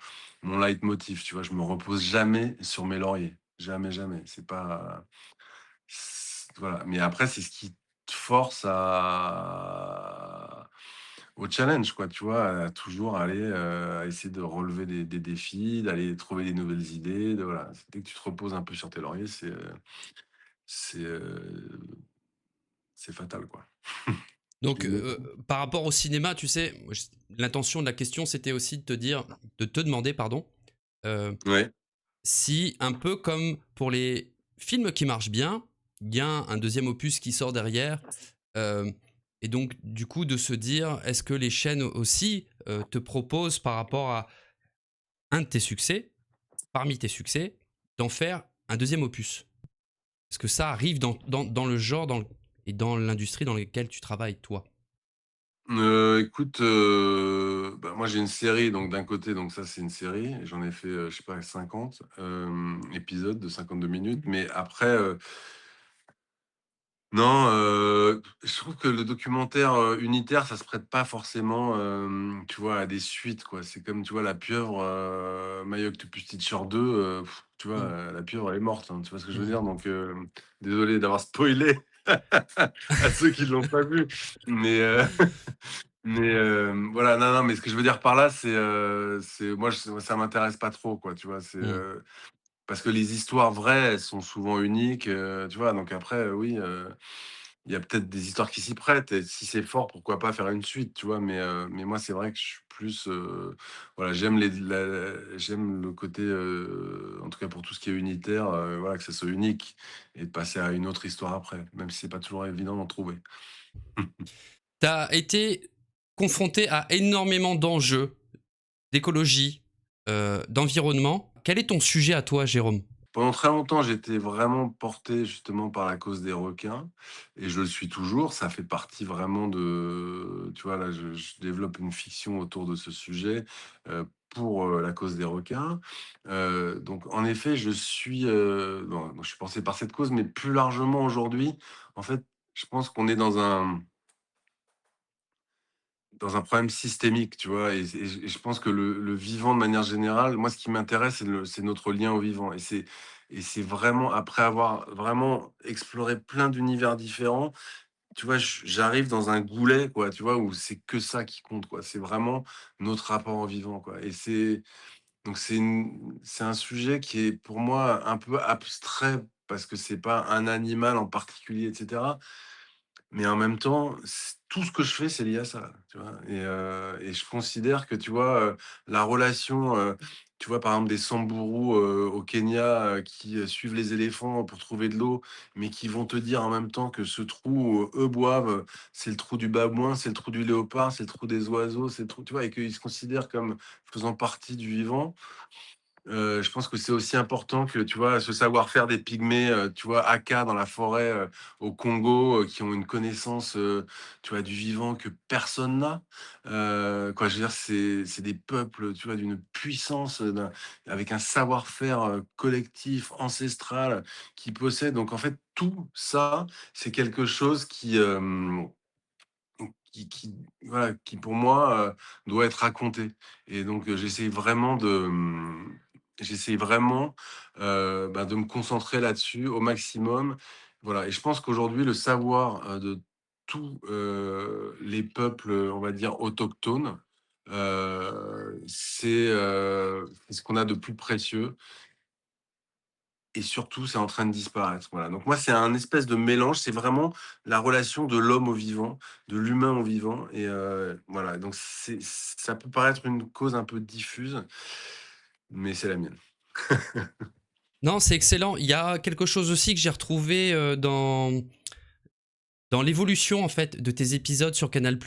mon leitmotiv, tu vois? Je me repose jamais sur mes lauriers. Jamais, jamais. C'est pas voilà, mais après, c'est ce qui te force au challenge, quoi, tu vois? À toujours aller, à essayer de relever des défis, d'aller trouver des nouvelles idées, de voilà. Dès que tu te reposes un peu sur tes lauriers, c'est, heu, c'est fatal, quoi. Donc, Limite. par rapport au cinéma, tu sais, l'intention de la question, c'était aussi de te dire, de te demander, pardon, euh, Ouais. si un peu comme pour les films qui marchent bien, il y a un deuxième opus qui sort derrière, euh, et donc du coup de se dire, est-ce que les chaînes aussi te proposent par rapport à un de tes succès, parmi tes succès, d'en faire un deuxième opus? Est-ce que ça arrive dans le genre et dans l'industrie dans laquelle tu travailles, toi? Écoute, bah, moi j'ai une série donc d'un côté, donc ça c'est une série, et j'en ai fait, je sais pas 50, épisodes de 52 minutes. Mais après, non, je trouve que le documentaire, unitaire, ça se prête pas forcément, tu vois, à des suites, quoi. C'est comme, tu vois, la pieuvre, My Octopus Teacher 2, tu vois, Mmh. la pieuvre, elle est morte, hein, tu vois ce que je veux Mmh. dire? Donc, désolé d'avoir spoilé à ceux qui l'ont pas vu, mais, mais, voilà, non, non, mais ce que je veux dire par là, c'est moi, ça m'intéresse pas trop, quoi, tu vois? Mmh. Parce que les histoires vraies, elles sont souvent uniques, tu vois? Donc après, oui, il y a peut-être des histoires qui s'y prêtent, et si c'est fort, pourquoi pas faire une suite, tu vois? Mais moi, c'est vrai que je suis plus, voilà, j'aime le côté, en tout cas pour tout ce qui est unitaire, voilà, que ça soit unique et de passer à une autre histoire après, même si c'est pas toujours évident d'en trouver. Tu as été confronté à énormément d'enjeux, d'écologie, d'environnement. Quel est ton sujet à toi, Jérôme? Pendant très longtemps, j'étais vraiment porté justement par la cause des requins, et je le suis toujours. Ça fait partie vraiment de, tu vois, là, je développe une fiction autour de ce sujet, pour, la cause des requins. Donc en effet, bon, je suis porté par cette cause, mais plus largement aujourd'hui, en fait, je pense qu'on est dans un problème systémique, tu vois? Et je pense que le vivant de manière générale, moi, ce qui m'intéresse, c'est notre lien au vivant, et c'est vraiment après avoir vraiment exploré plein d'univers différents, tu vois? J'arrive dans un goulet, quoi, tu vois? Où c'est que ça qui compte, quoi. C'est vraiment notre rapport au vivant, quoi, et c'est un sujet qui est pour moi un peu abstrait, parce que c'est pas un animal en particulier, et cetera. Mais en même temps, tout ce que je fais, c'est lié à ça, tu vois? Et je considère que, tu vois, la relation, tu vois, par exemple, des Samburu, au Kenya, qui, suivent les éléphants pour trouver de l'eau, mais qui vont te dire en même temps que ce trou où eux boivent, c'est le trou du babouin, c'est le trou du léopard, c'est le trou des oiseaux, c'est le trou, tu vois? Et qu'ils se considèrent comme faisant partie du vivant. Je pense que c'est aussi important que, tu vois, ce savoir-faire des pygmées, tu vois, Aka dans la forêt, au Congo, qui ont une connaissance, tu vois, du vivant que personne n'a. Quoi, je veux dire, c'est des peuples, tu vois, d'une puissance, avec un savoir-faire, collectif, ancestral, qu'ils possèdent. Donc en fait, tout ça, c'est quelque chose qui voilà, qui pour moi, doit être raconté. Et donc, j'essaye vraiment, bah, de me concentrer là-dessus au maximum. Voilà, et je pense qu'aujourd'hui le savoir, de tous, les peuples, on va dire autochtones, c'est ce qu'on a de plus précieux, et surtout, c'est en train de disparaître, voilà. Donc moi, c'est un espèce de mélange, c'est vraiment la relation de l'homme au vivant, de l'humain au vivant, et voilà, donc ça peut paraître une cause un peu diffuse, mais c'est la mienne. Non, c'est excellent. Il y a quelque chose aussi que j'ai retrouvé dans l'évolution en fait de tes épisodes sur Canal+.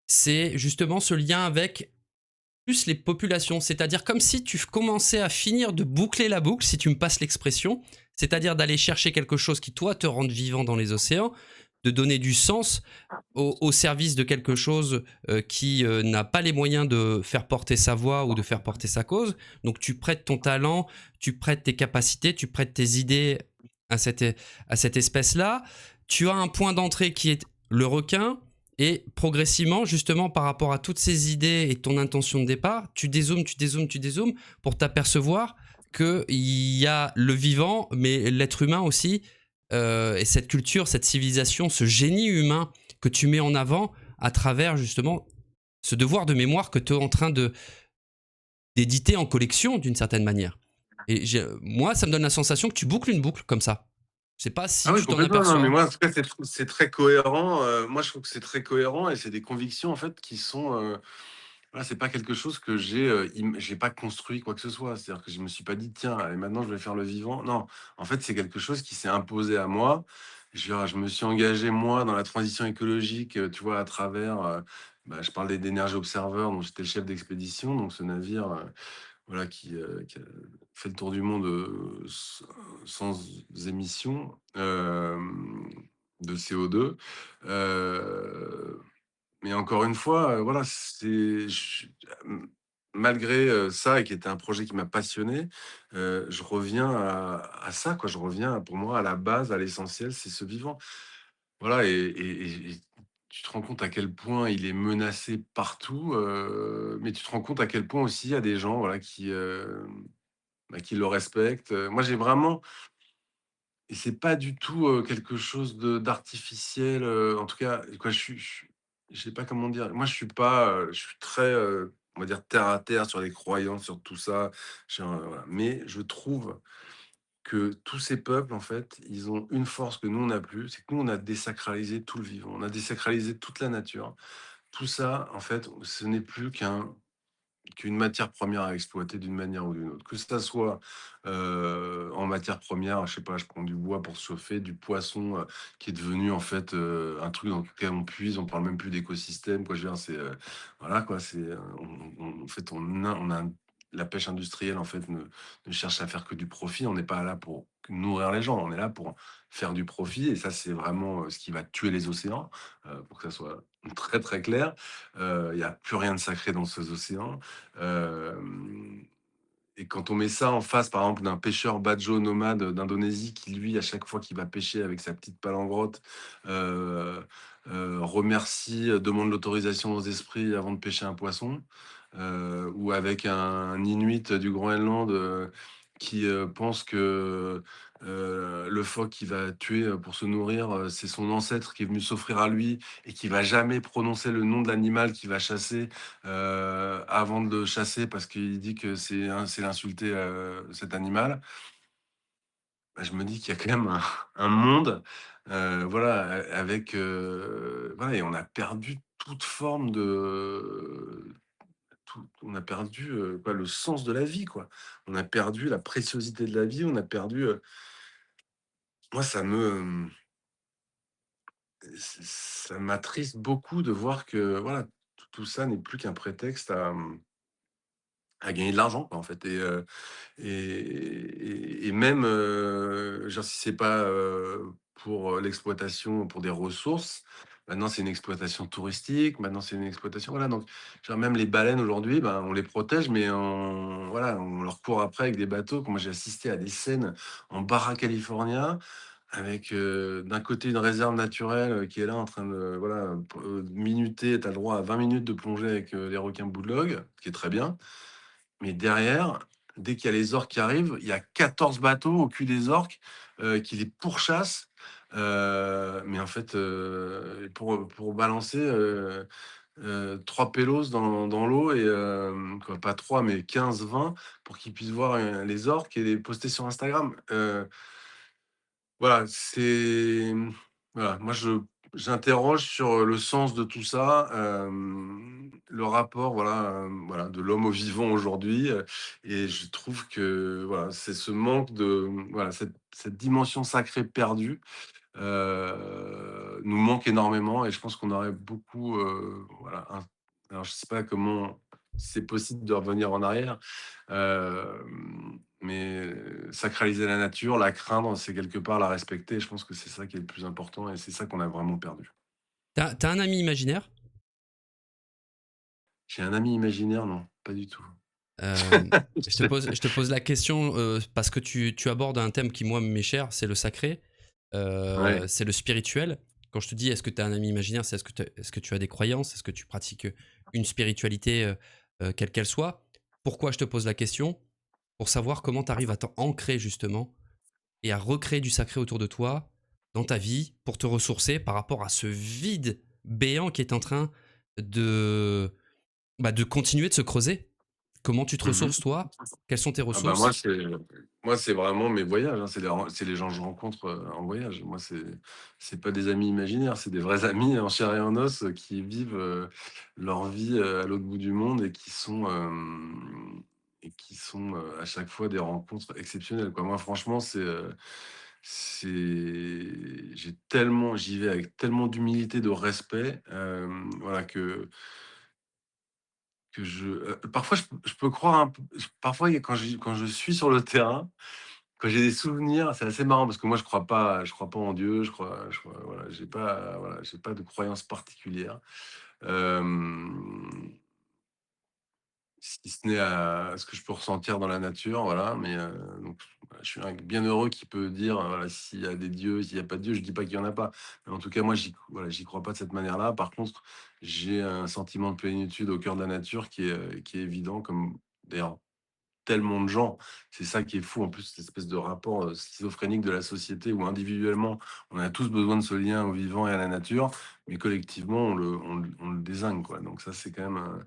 C'est justement ce lien avec plus les populations. C'est-à-dire comme si tu commençais à finir de boucler la boucle, si tu me passes l'expression. C'est-à-dire d'aller chercher quelque chose qui, toi, te rende vivant dans les océans, de donner du sens au service de quelque chose qui n'a pas les moyens de faire porter sa voix ou de faire porter sa cause. Donc tu prêtes ton talent, tu prêtes tes capacités, tu prêtes tes idées à cette espèce-là. Tu as un point d'entrée qui est le requin, et progressivement, justement, par rapport à toutes ces idées et ton intention de départ, tu dézoomes, tu dézoomes, tu dézoomes pour t'apercevoir qu'il y a le vivant, mais l'être humain aussi, et cette culture, cette civilisation, ce génie humain que tu mets en avant à travers justement ce devoir de mémoire que tu es en train d'éditer en collection d'une certaine manière. Et moi, ça me donne la sensation que tu boucles une boucle comme ça. Je sais pas Ah si oui, tu t'en complètement, non, mais aperçois. moi, en tout cas, c'est très cohérent, moi, je trouve que c'est très cohérent, et c'est des convictions, en fait, qui sont, voilà, c'est pas quelque chose que j'ai pas construit quoi que ce soit. C'est-à-dire que je me suis pas dit: «Tiens, allez, maintenant je vais faire le vivant». Non, en fait, c'est quelque chose qui s'est imposé à moi. Je me suis engagé, moi, dans la transition écologique, tu vois, à travers, bah, je parlais d'Energy Observer, dont j'étais le chef d'expédition, donc ce navire, voilà, qui a fait le tour du monde, sans émissions, de CO2. Heu mais encore une fois, voilà, m malgré, ça et qui était un projet qui m'a passionné, je reviens à ça, quoi. Je reviens pour moi à la base, à l'essentiel, c'est ce vivant. Voilà et tu te rends compte à quel point il est menacé partout, mais tu te rends compte à quel point aussi il y a des gens, voilà, qui le respectent. Moi, j'ai vraiment et c'est pas du tout, quelque chose d'artificiel, en tout cas, quoi, je sais pas comment dire. Moi, je suis pas, je suis très, on va dire terre à terre sur les croyances, sur tout ça. Voilà, mais je trouve que tous ces peuples, en fait, ils ont une force que nous, on n'a plus, c'est que nous, on a désacralisé tout le vivant, on a désacralisé toute la nature. Tout ça, en fait, ce n'est plus qu'une matière première à exploiter d'une manière ou d'une autre. Que ça soit, en matière première, je sais pas, je prends du bois pour se chauffer, du poisson, qui est devenu en fait, un truc dans lequel on puise, on parle même plus d'écosystème, quoi. Je veux dire, c'est, voilà quoi, c'est, en fait, on a la pêche industrielle en fait ne cherche à faire que du profit. On n'est pas là pour nourrir les gens, on est là pour faire du profit et ça, c'est vraiment, ce qui va tuer les océans, pour que ça soit très, très clair. Il y a plus rien de sacré dans ces océans. Hem et quand on met ça en face, par exemple, d'un pêcheur badjo nomade d'Indonésie qui, lui, à chaque fois qu'il va pêcher avec sa petite palangrotte, heu remercie, demande l'autorisation aux esprits avant de pêcher un poisson, ou avec un Inuit du Groenland, qui, pense que, le phoque qu'il va tuer, pour se nourrir, c'est son ancêtre qui est venu s'offrir à lui et qui va jamais prononcer le nom de l'animal qu'il va chasser, avant de le chasser parce qu'il dit que c'est l'insulter, cet animal. Bah, je me dis qu'il y a quand même un monde, voilà, avec, voilà et on a perdu toute forme de on a perdu, bah, le sens de la vie, quoi. On a perdu la préciosité de la vie, on a perdu, moi ça me, ça m'attriste beaucoup de voir que, voilà, tout ça n'est plus qu'un prétexte à gagner de l'argent, quoi, en fait et même, genre si c'est pas, pour, l'exploitation, pour des ressources, maintenant c'est une exploitation touristique, maintenant c'est une exploitation voilà donc genre même les baleines aujourd'hui, ben, on les protège mais voilà, on leur court après avec des bateaux. Moi j'ai assisté à des scènes en Baja California avec, d'un côté une réserve naturelle, qui est là en train de voilà, minuter. Tu as le droit à 20 minutes de plongée avec, les requins beluga, ce qui est très bien. Mais derrière, dès qu'il y a les orques qui arrivent, il y a 14 bateaux au cul des orques, qui les pourchassent. Mais en fait, pour balancer, 3 pélos dans l'eau et quoi, pas 3 mais 15-20 pour qu'ils puissent voir, les orques et les poster sur Instagram. Voilà, voilà, moi j'interroge sur, le sens de tout ça, le rapport, voilà, voilà, de l'homme au vivant aujourd'hui, et je trouve que, voilà, c'est ce manque de, voilà, cette dimension sacrée perdue, nous manque énormément et je pense qu'on aurait beaucoup, voilà, alors je sais pas comment c'est possible de revenir en arrière, mais sacraliser la nature, la craindre, c'est quelque part la respecter. Je pense que c'est ça qui est le plus important et c'est ça qu'on a vraiment perdu. T'as un ami imaginaire? J'ai un ami imaginaire? Non, pas du tout. Euh, je te pose la question parce que tu abordes un thème qui, moi, m'est cher, c'est le sacré, Ouais. c'est le spirituel. Quand je te dis est-ce que tu as un ami imaginaire, c'est est-ce que tu as des croyances, est-ce que tu pratiques une spiritualité, quelle qu'elle soit. Pourquoi je te pose la question? Pour savoir comment tu arrives à t'ancrer justement et à recréer du sacré autour de toi, dans ta vie, pour te ressourcer par rapport à ce vide béant qui est en train de, de continuer de se creuser. Comment tu te Mmh. ressources, toi? Quelles sont tes Ah bah, ressources? moi, c'est vraiment mes voyages, hein, c'est les gens que je rencontre, en voyage. Moi, c'est pas des amis imaginaires, c'est des vrais amis en chair et en os, qui vivent, leur vie, à l'autre bout du monde et qui sont, à chaque fois des rencontres exceptionnelles, quoi. Moi, franchement, j'y vais avec tellement d'humilité, de respect, voilà que parfois je peux croire un p parfois il y a quand je suis sur le terrain, quand j'ai des souvenirs, c'est assez marrant parce que moi je crois pas en Dieu, voilà, j'ai pas de croyance particulière. hem, si ce n'est à ce que je peux ressentir dans la nature, voilà, mais donc voilà, je suis un bien heureux qui peut dire, voilà, s'il y a des dieux, s'il y a pas de dieux, je dis pas qu'il y en a pas. Mais en tout cas, moi, j'y crois pas de cette manière-là. Par contre, j'ai un sentiment de plénitude au cœur de la nature qui est évident, comme d'ailleurs tellement de gens. C'est ça qui est fou, en plus, cette espèce de rapport, schizophrénique de la société où individuellement, on a tous besoin de ce lien au vivant et à la nature, mais collectivement, on le dézingue, quoi. Donc ça, c'est quand même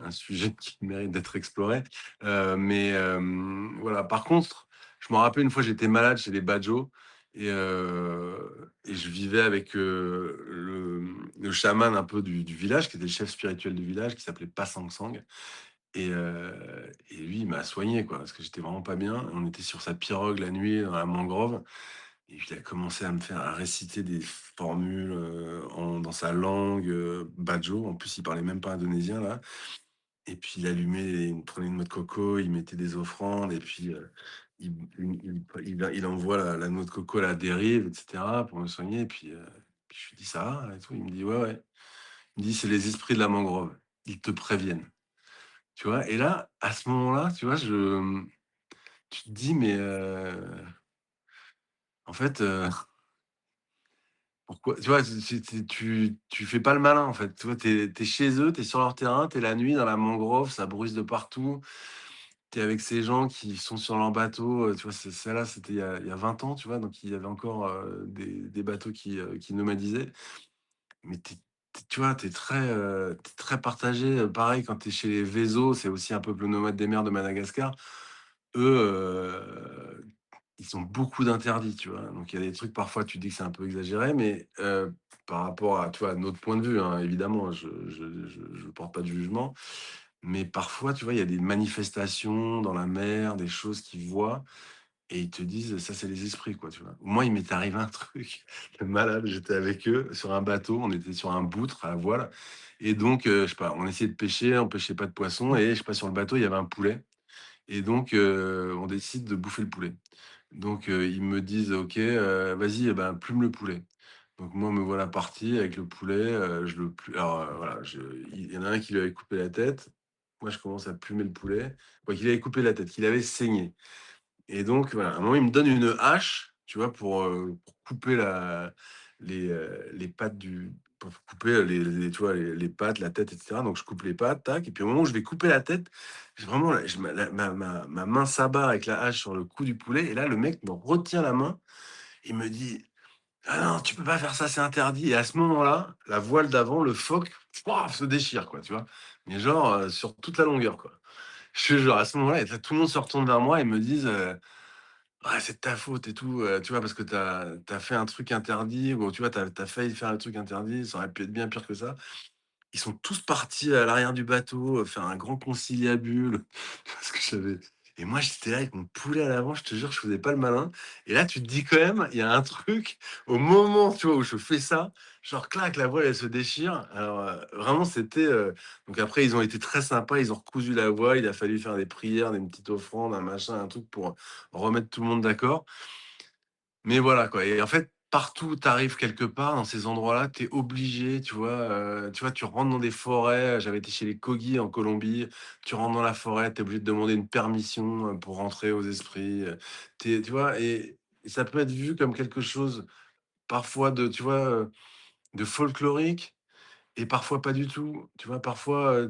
un sujet qui mérite d'être exploré. Voilà. Par contre, je me rappelle une fois, j'étais malade chez les Badjo et je vivais avec, le chaman un peu du village, qui était le chef spirituel du village, qui s'appelait Passang Sang et lui, il m'a soigné, quoi, parce que j'étais vraiment pas bien. On était sur sa pirogue la nuit dans la mangrove et puis il a commencé à réciter des formules, dans sa langue, Badjo. En plus, il parlait même pas indonésien, là. Et puis il prenait une noix de coco, il mettait des offrandes et puis, il envoie la noix de coco à la dérive et cetera pour me soigner et puis je lui dis: «Ça va?» et tout. Il me dit: «Ouais, ouais». Il me dit: «C'est les esprits de la mangrove, ils te préviennent». Tu vois? Et là, à ce moment-là, tu vois, tu te dis: «Mais, en fait, pourquoi?» Tu vois? Tu fais pas le malin, en fait. Tu vois? Tu es chez eux, tu es sur leur terrain, tu es la nuit dans la mangrove, ça bruise de partout. Tu es avec ces gens qui sont sur leur bateau, tu vois? Ça là, c'était il y a 20 ans, tu vois? Donc il y avait encore, des bateaux qui nomadisaient. Mais tu vois? Tu es très partagé, pareil quand tu es chez les Vézos, c'est aussi un peuple nomade des mers de Madagascar. Eux, ils ont beaucoup d'interdits, tu vois? Donc il y a des trucs, parfois, tu dis que c'est un peu exagéré, mais par rapport à, tu vois, notre point de vue, hein, évidemment, je porte pas de jugement. Mais parfois, tu vois, il y a des manifestations dans la mer, des choses qu'ils voient et ils te disent: «Ça, c'est les esprits», quoi, tu vois? Moi, il m'est arrivé un truc de malade, j'étais avec eux sur un bateau, on était sur un boutre à la voile et donc je sais pas, on essayait de pêcher, on pêchait pas de poisson et je sais pas, sur le bateau, il y avait un poulet et donc on décide de bouffer le poulet. Donc ils me disent: «OK, vas-y, eh ben, plume le poulet». Donc moi, me voilà parti avec le poulet, je le plu alors, voilà, il y en a un qui lui avait coupé la tête. Moi, je commence à plumer le poulet. Quoi qu'il avait coupé la tête, qu'il avait saigné. Et donc voilà, à un moment, il me donne une hache, tu vois, pour couper les pattes pour couper, tu vois, les pattes, la tête et cetera. Donc je coupe les pattes, tac et puis au moment où je vais couper la tête, j'ai vraiment la je la ma main s'abat avec la hache sur le cou du poulet et là, le mec me retient la main. Il me dit: «Ah non, tu peux pas faire ça, c'est interdit» et à ce moment-là, la voile d'avant, le phoque, pouah, se déchire, quoi, tu vois? Mais genre, sur toute la longueur, quoi. Je te jure, à ce moment-là, et là, tout le monde se retourne vers moi et me disent, «Ouais, c'est de ta faute et tout», tu vois? Parce que tu as fait un truc interdit ou tu vois? Tu as failli faire un truc interdit, ça aurait pu être bien pire que ça. Ils sont tous partis à l'arrière du bateau, faire un grand conciliabule parce que j'avais et moi, j'étais là avec mon poulet à l'avant, je te jure, je faisais pas le malin et là, tu te dis quand même, il y a un truc, au moment, tu vois, où je fais ça, genre clac, la voile, elle se déchire. Alors, vraiment, donc après, ils ont été très sympas, ils ont recousu la voile, il a fallu faire des prières, des petites offrandes, un machin, un truc pour remettre tout le monde d'accord. Mais voilà quoi et en fait, partout où tu arrives quelque part dans ces endroits-là, tu es obligé, tu vois, tu rentres dans des forêts, j'avais été chez les Kogi en Colombie, tu rentres dans la forêt, tu es obligé de demander une permission, pour rentrer aux esprits, tu vois? Et ça peut être vu comme quelque chose parfois de tu vois, de folklorique et parfois pas du tout. Tu vois? Parfois,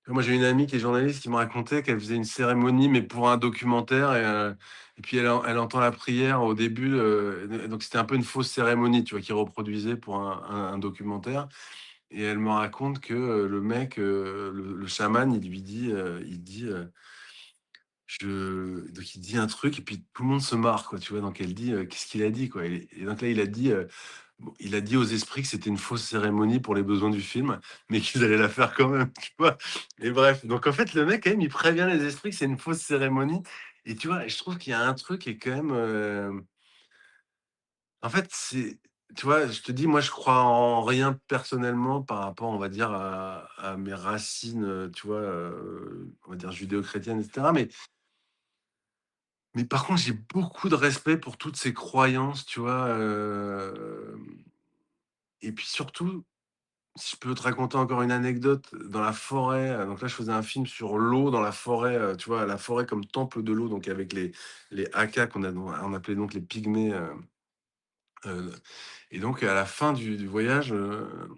moi, j'ai une amie qui est journaliste qui me racontait qu'elle faisait une cérémonie, mais pour un documentaire et puis elle entend la prière au début, donc c'était un peu une fausse cérémonie, tu vois? Qu'ils reproduisaient pour un documentaire et elle me raconte que, le mec, le chaman, il dit, donc il dit un truc et puis tout le monde se marre, quoi, tu vois? Donc elle dit: «Qu'est-ce qu'il a dit, quoi?» Et donc là, il a dit, bon, il a dit aux esprits que c'était une fausse cérémonie pour les besoins du film, mais qu'ils allaient la faire quand même, tu vois? Et bref, donc en fait, le mec, quand même, il prévient les esprits que c'est une fausse cérémonie et tu vois? Et je trouve qu'il y a un truc qui est quand même, en fait, tu vois? Je te dis, moi, je crois en rien personnellement par rapport, on va dire, à mes racines, tu vois? On va dire judéo-chrétiennes et cetera, mais par contre, j'ai beaucoup de respect pour toutes ces croyances, tu vois? Et puis surtout, si je peux te raconter encore une anecdote, dans la forêt, donc là, je faisais un film sur l'eau dans la forêt, tu vois? La forêt comme temple de l'eau, donc avec les Hakkas on appelait donc les pygmées, heu et donc à la fin du voyage,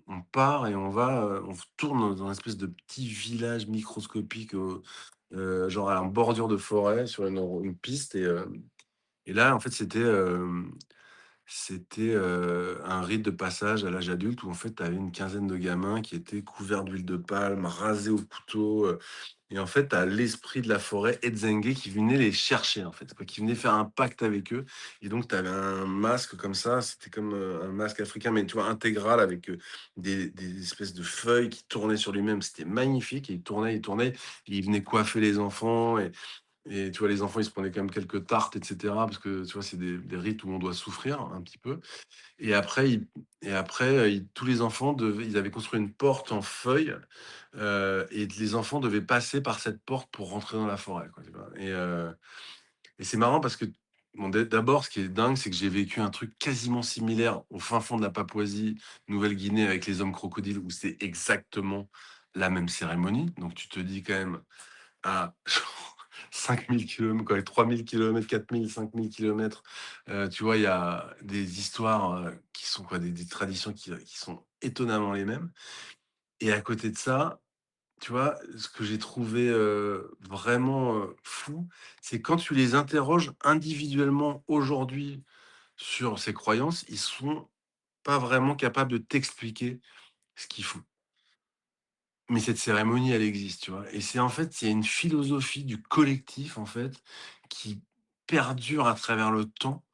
on part et on tourne dans un espèce de petit village microscopique, genre en bordure de forêt sur une piste et là, en fait, c'était un rite de passage à l'âge adulte où en fait, tu avais une quinzaine de gamins qui étaient couverts d'huile de palme, rasés au couteau, et en fait, tu as l'esprit de la forêt, Edzengé, qui venait les chercher, en fait, quoi, qui venait faire un pacte avec eux et donc tu avais un masque comme ça, c'était comme, un masque africain, mais tu vois, intégral avec, des espèces de feuilles qui tournaient sur lui-même. C'était magnifique et il tournait et il venait coiffer les enfants et tu vois, les enfants, ils se prenaient quand même quelques tartes et cetera parce que, tu vois, c'est des rites où on doit souffrir un petit peu et après ils et après, ils tous les enfants devaient ils avaient construit une porte en feuilles, et les enfants devaient passer par cette porte pour rentrer dans la forêt, quoi, tu vois? Et c'est marrant parce que, bon, d'abord, ce qui est dingue, c'est que j'ai vécu un truc quasiment similaire au fin fond de la Papouasie Nouvelle-Guinée avec les hommes crocodiles où c'est exactement la même cérémonie. Donc tu te dis quand même à genre 5 000 kilomètres, quoi, 3 000 kilomètres, 4 000, 5 000 kilomètres, tu vois, il y a des histoires, qui sont quoi, des traditions qui sont étonnamment les mêmes et à côté de ça, tu vois, ce que j'ai trouvé, vraiment, fou, c'est quand tu les interroges individuellement aujourd'hui sur ces croyances, ils sont pas vraiment capables de t'expliquer ce qu'ils font. Mais cette cérémonie, elle existe, tu vois? Et c'est en fait, il y a une philosophie du collectif, en fait, qui perdure à travers le temps,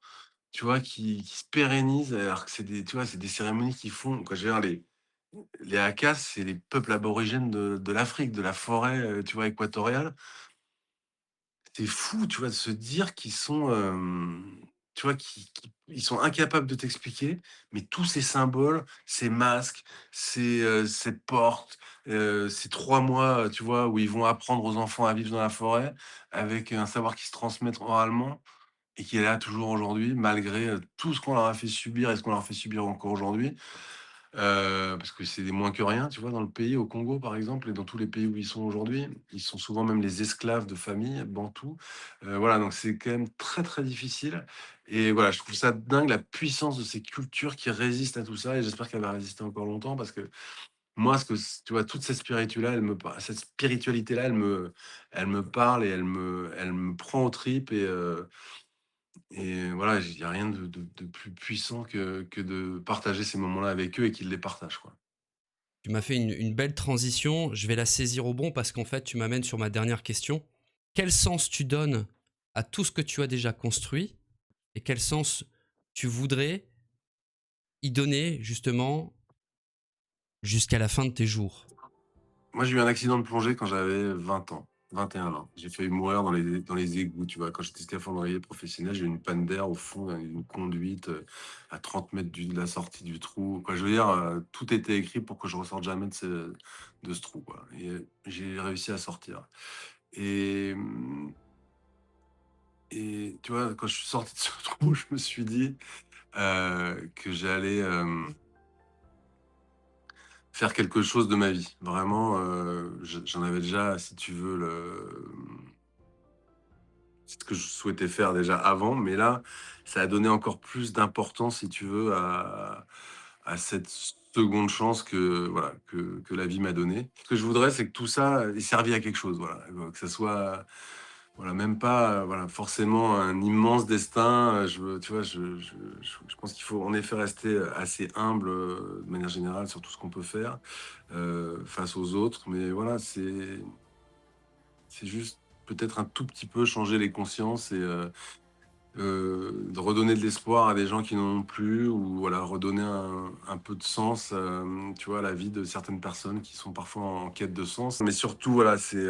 tu vois? Qui se pérennise alors que c'est des tu vois, c'est des cérémonies qui font quoi, je veux dire les Hakkas, c'est les peuples aborigènes de l'Afrique, de la forêt, tu vois, équatoriale. C'est fou, tu vois, de se dire qu'ils sont, tu vois, ils sont incapables de t'expliquer, mais tous ces symboles, ces masques, ces portes, ces 3 mois, tu vois, où ils vont apprendre aux enfants à vivre dans la forêt avec un savoir qui se transmet oralement et qui est là toujours aujourd'hui malgré, tout ce qu'on leur a fait subir et ce qu'on leur fait subir encore aujourd'hui. Parce que c'est des moins que rien, tu vois? Dans le pays, au Congo, par exemple, et dans tous les pays où ils sont aujourd'hui. Ils sont souvent même les esclaves de famille, bantous. Voilà, donc c'est quand même très, très difficile et voilà, je trouve ça dingue la puissance de ces cultures qui résistent à tout ça et j'espère qu'elle va résister encore longtemps parce que moi, ce que c tu vois, toute cette spiritualité-là, elle me parle et elle me prend aux tripes et voilà, il y a rien de plus puissant que de partager ces moments-là avec eux et qu'ils les partagent, quoi. Tu m'as fait une belle transition, je vais la saisir au bon parce qu'en fait, tu m'amènes sur ma dernière question. Quel sens tu donnes à tout ce que tu as déjà construit et quel sens tu voudrais y donner justement jusqu'à la fin de tes jours? Moi, j'ai eu un accident de plongée quand j'avais 20 ans, 21 ans. J'ai failli mourir dans les égouts, tu vois? Quand j'étais scaphandrier professionnel, j'ai eu une panne d'air au fond d'une conduite, à 30 mètres de la sortie du trou. Quoi, je veux dire, tout était écrit pour que je ressorte jamais de ce trou, quoi et j'ai réussi à sortir et et tu vois, quand je suis sorti de ce trou, je me suis dit, que j'allais, faire quelque chose de ma vie. Vraiment, j'en avais déjà, si tu veux, c'est ce que je souhaitais faire déjà avant, mais là, ça a donné encore plus d'importance, si tu veux, à cette seconde chance que, voilà, que la vie m'a donnée. Ce que je voudrais, c'est que tout ça ait servi à quelque chose, voilà, que ça soit, voilà, même pas, voilà, forcément un immense destin, je veux tu vois, je pense qu'il faut en effet rester, assez humble, de manière générale sur tout ce qu'on peut faire, face aux autres, mais voilà, c'est juste peut-être un tout petit peu changer les consciences et de redonner de l'espoir à des gens qui n'en ont plus ou voilà, redonner un peu de sens, tu vois, à la vie de certaines personnes qui sont parfois en quête de sens. Mais surtout, voilà, c'est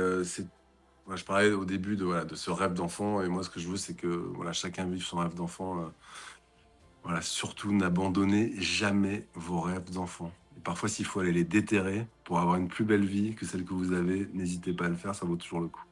ouais, je parlais au début de, voilà, de ce rêve d'enfant et moi, ce que je veux, c'est que, voilà, chacun vive son rêve d'enfant, voilà, surtout n'abandonnez jamais vos rêves d'enfant et parfois, s'il faut aller les déterrer pour avoir une plus belle vie que celle que vous avez, n'hésitez pas à le faire, ça vaut toujours le coup.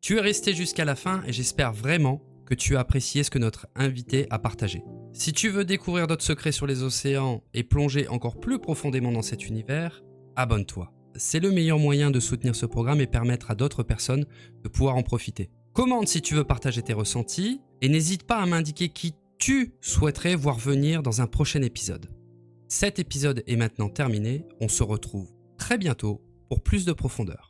Tu es resté jusqu'à la fin et j'espère vraiment que tu as apprécié ce que notre invité a partagé. Si tu veux découvrir d'autres secrets sur les océans et plonger encore plus profondément dans cet univers, abonne-toi. C'est le meilleur moyen de soutenir ce programme et permettre à d'autres personnes de pouvoir en profiter. Commente si tu veux partager tes ressentis et n'hésite pas à m'indiquer qui tu souhaiterais voir venir dans un prochain épisode. Cet épisode est maintenant terminé, on se retrouve très bientôt pour plus de profondeur.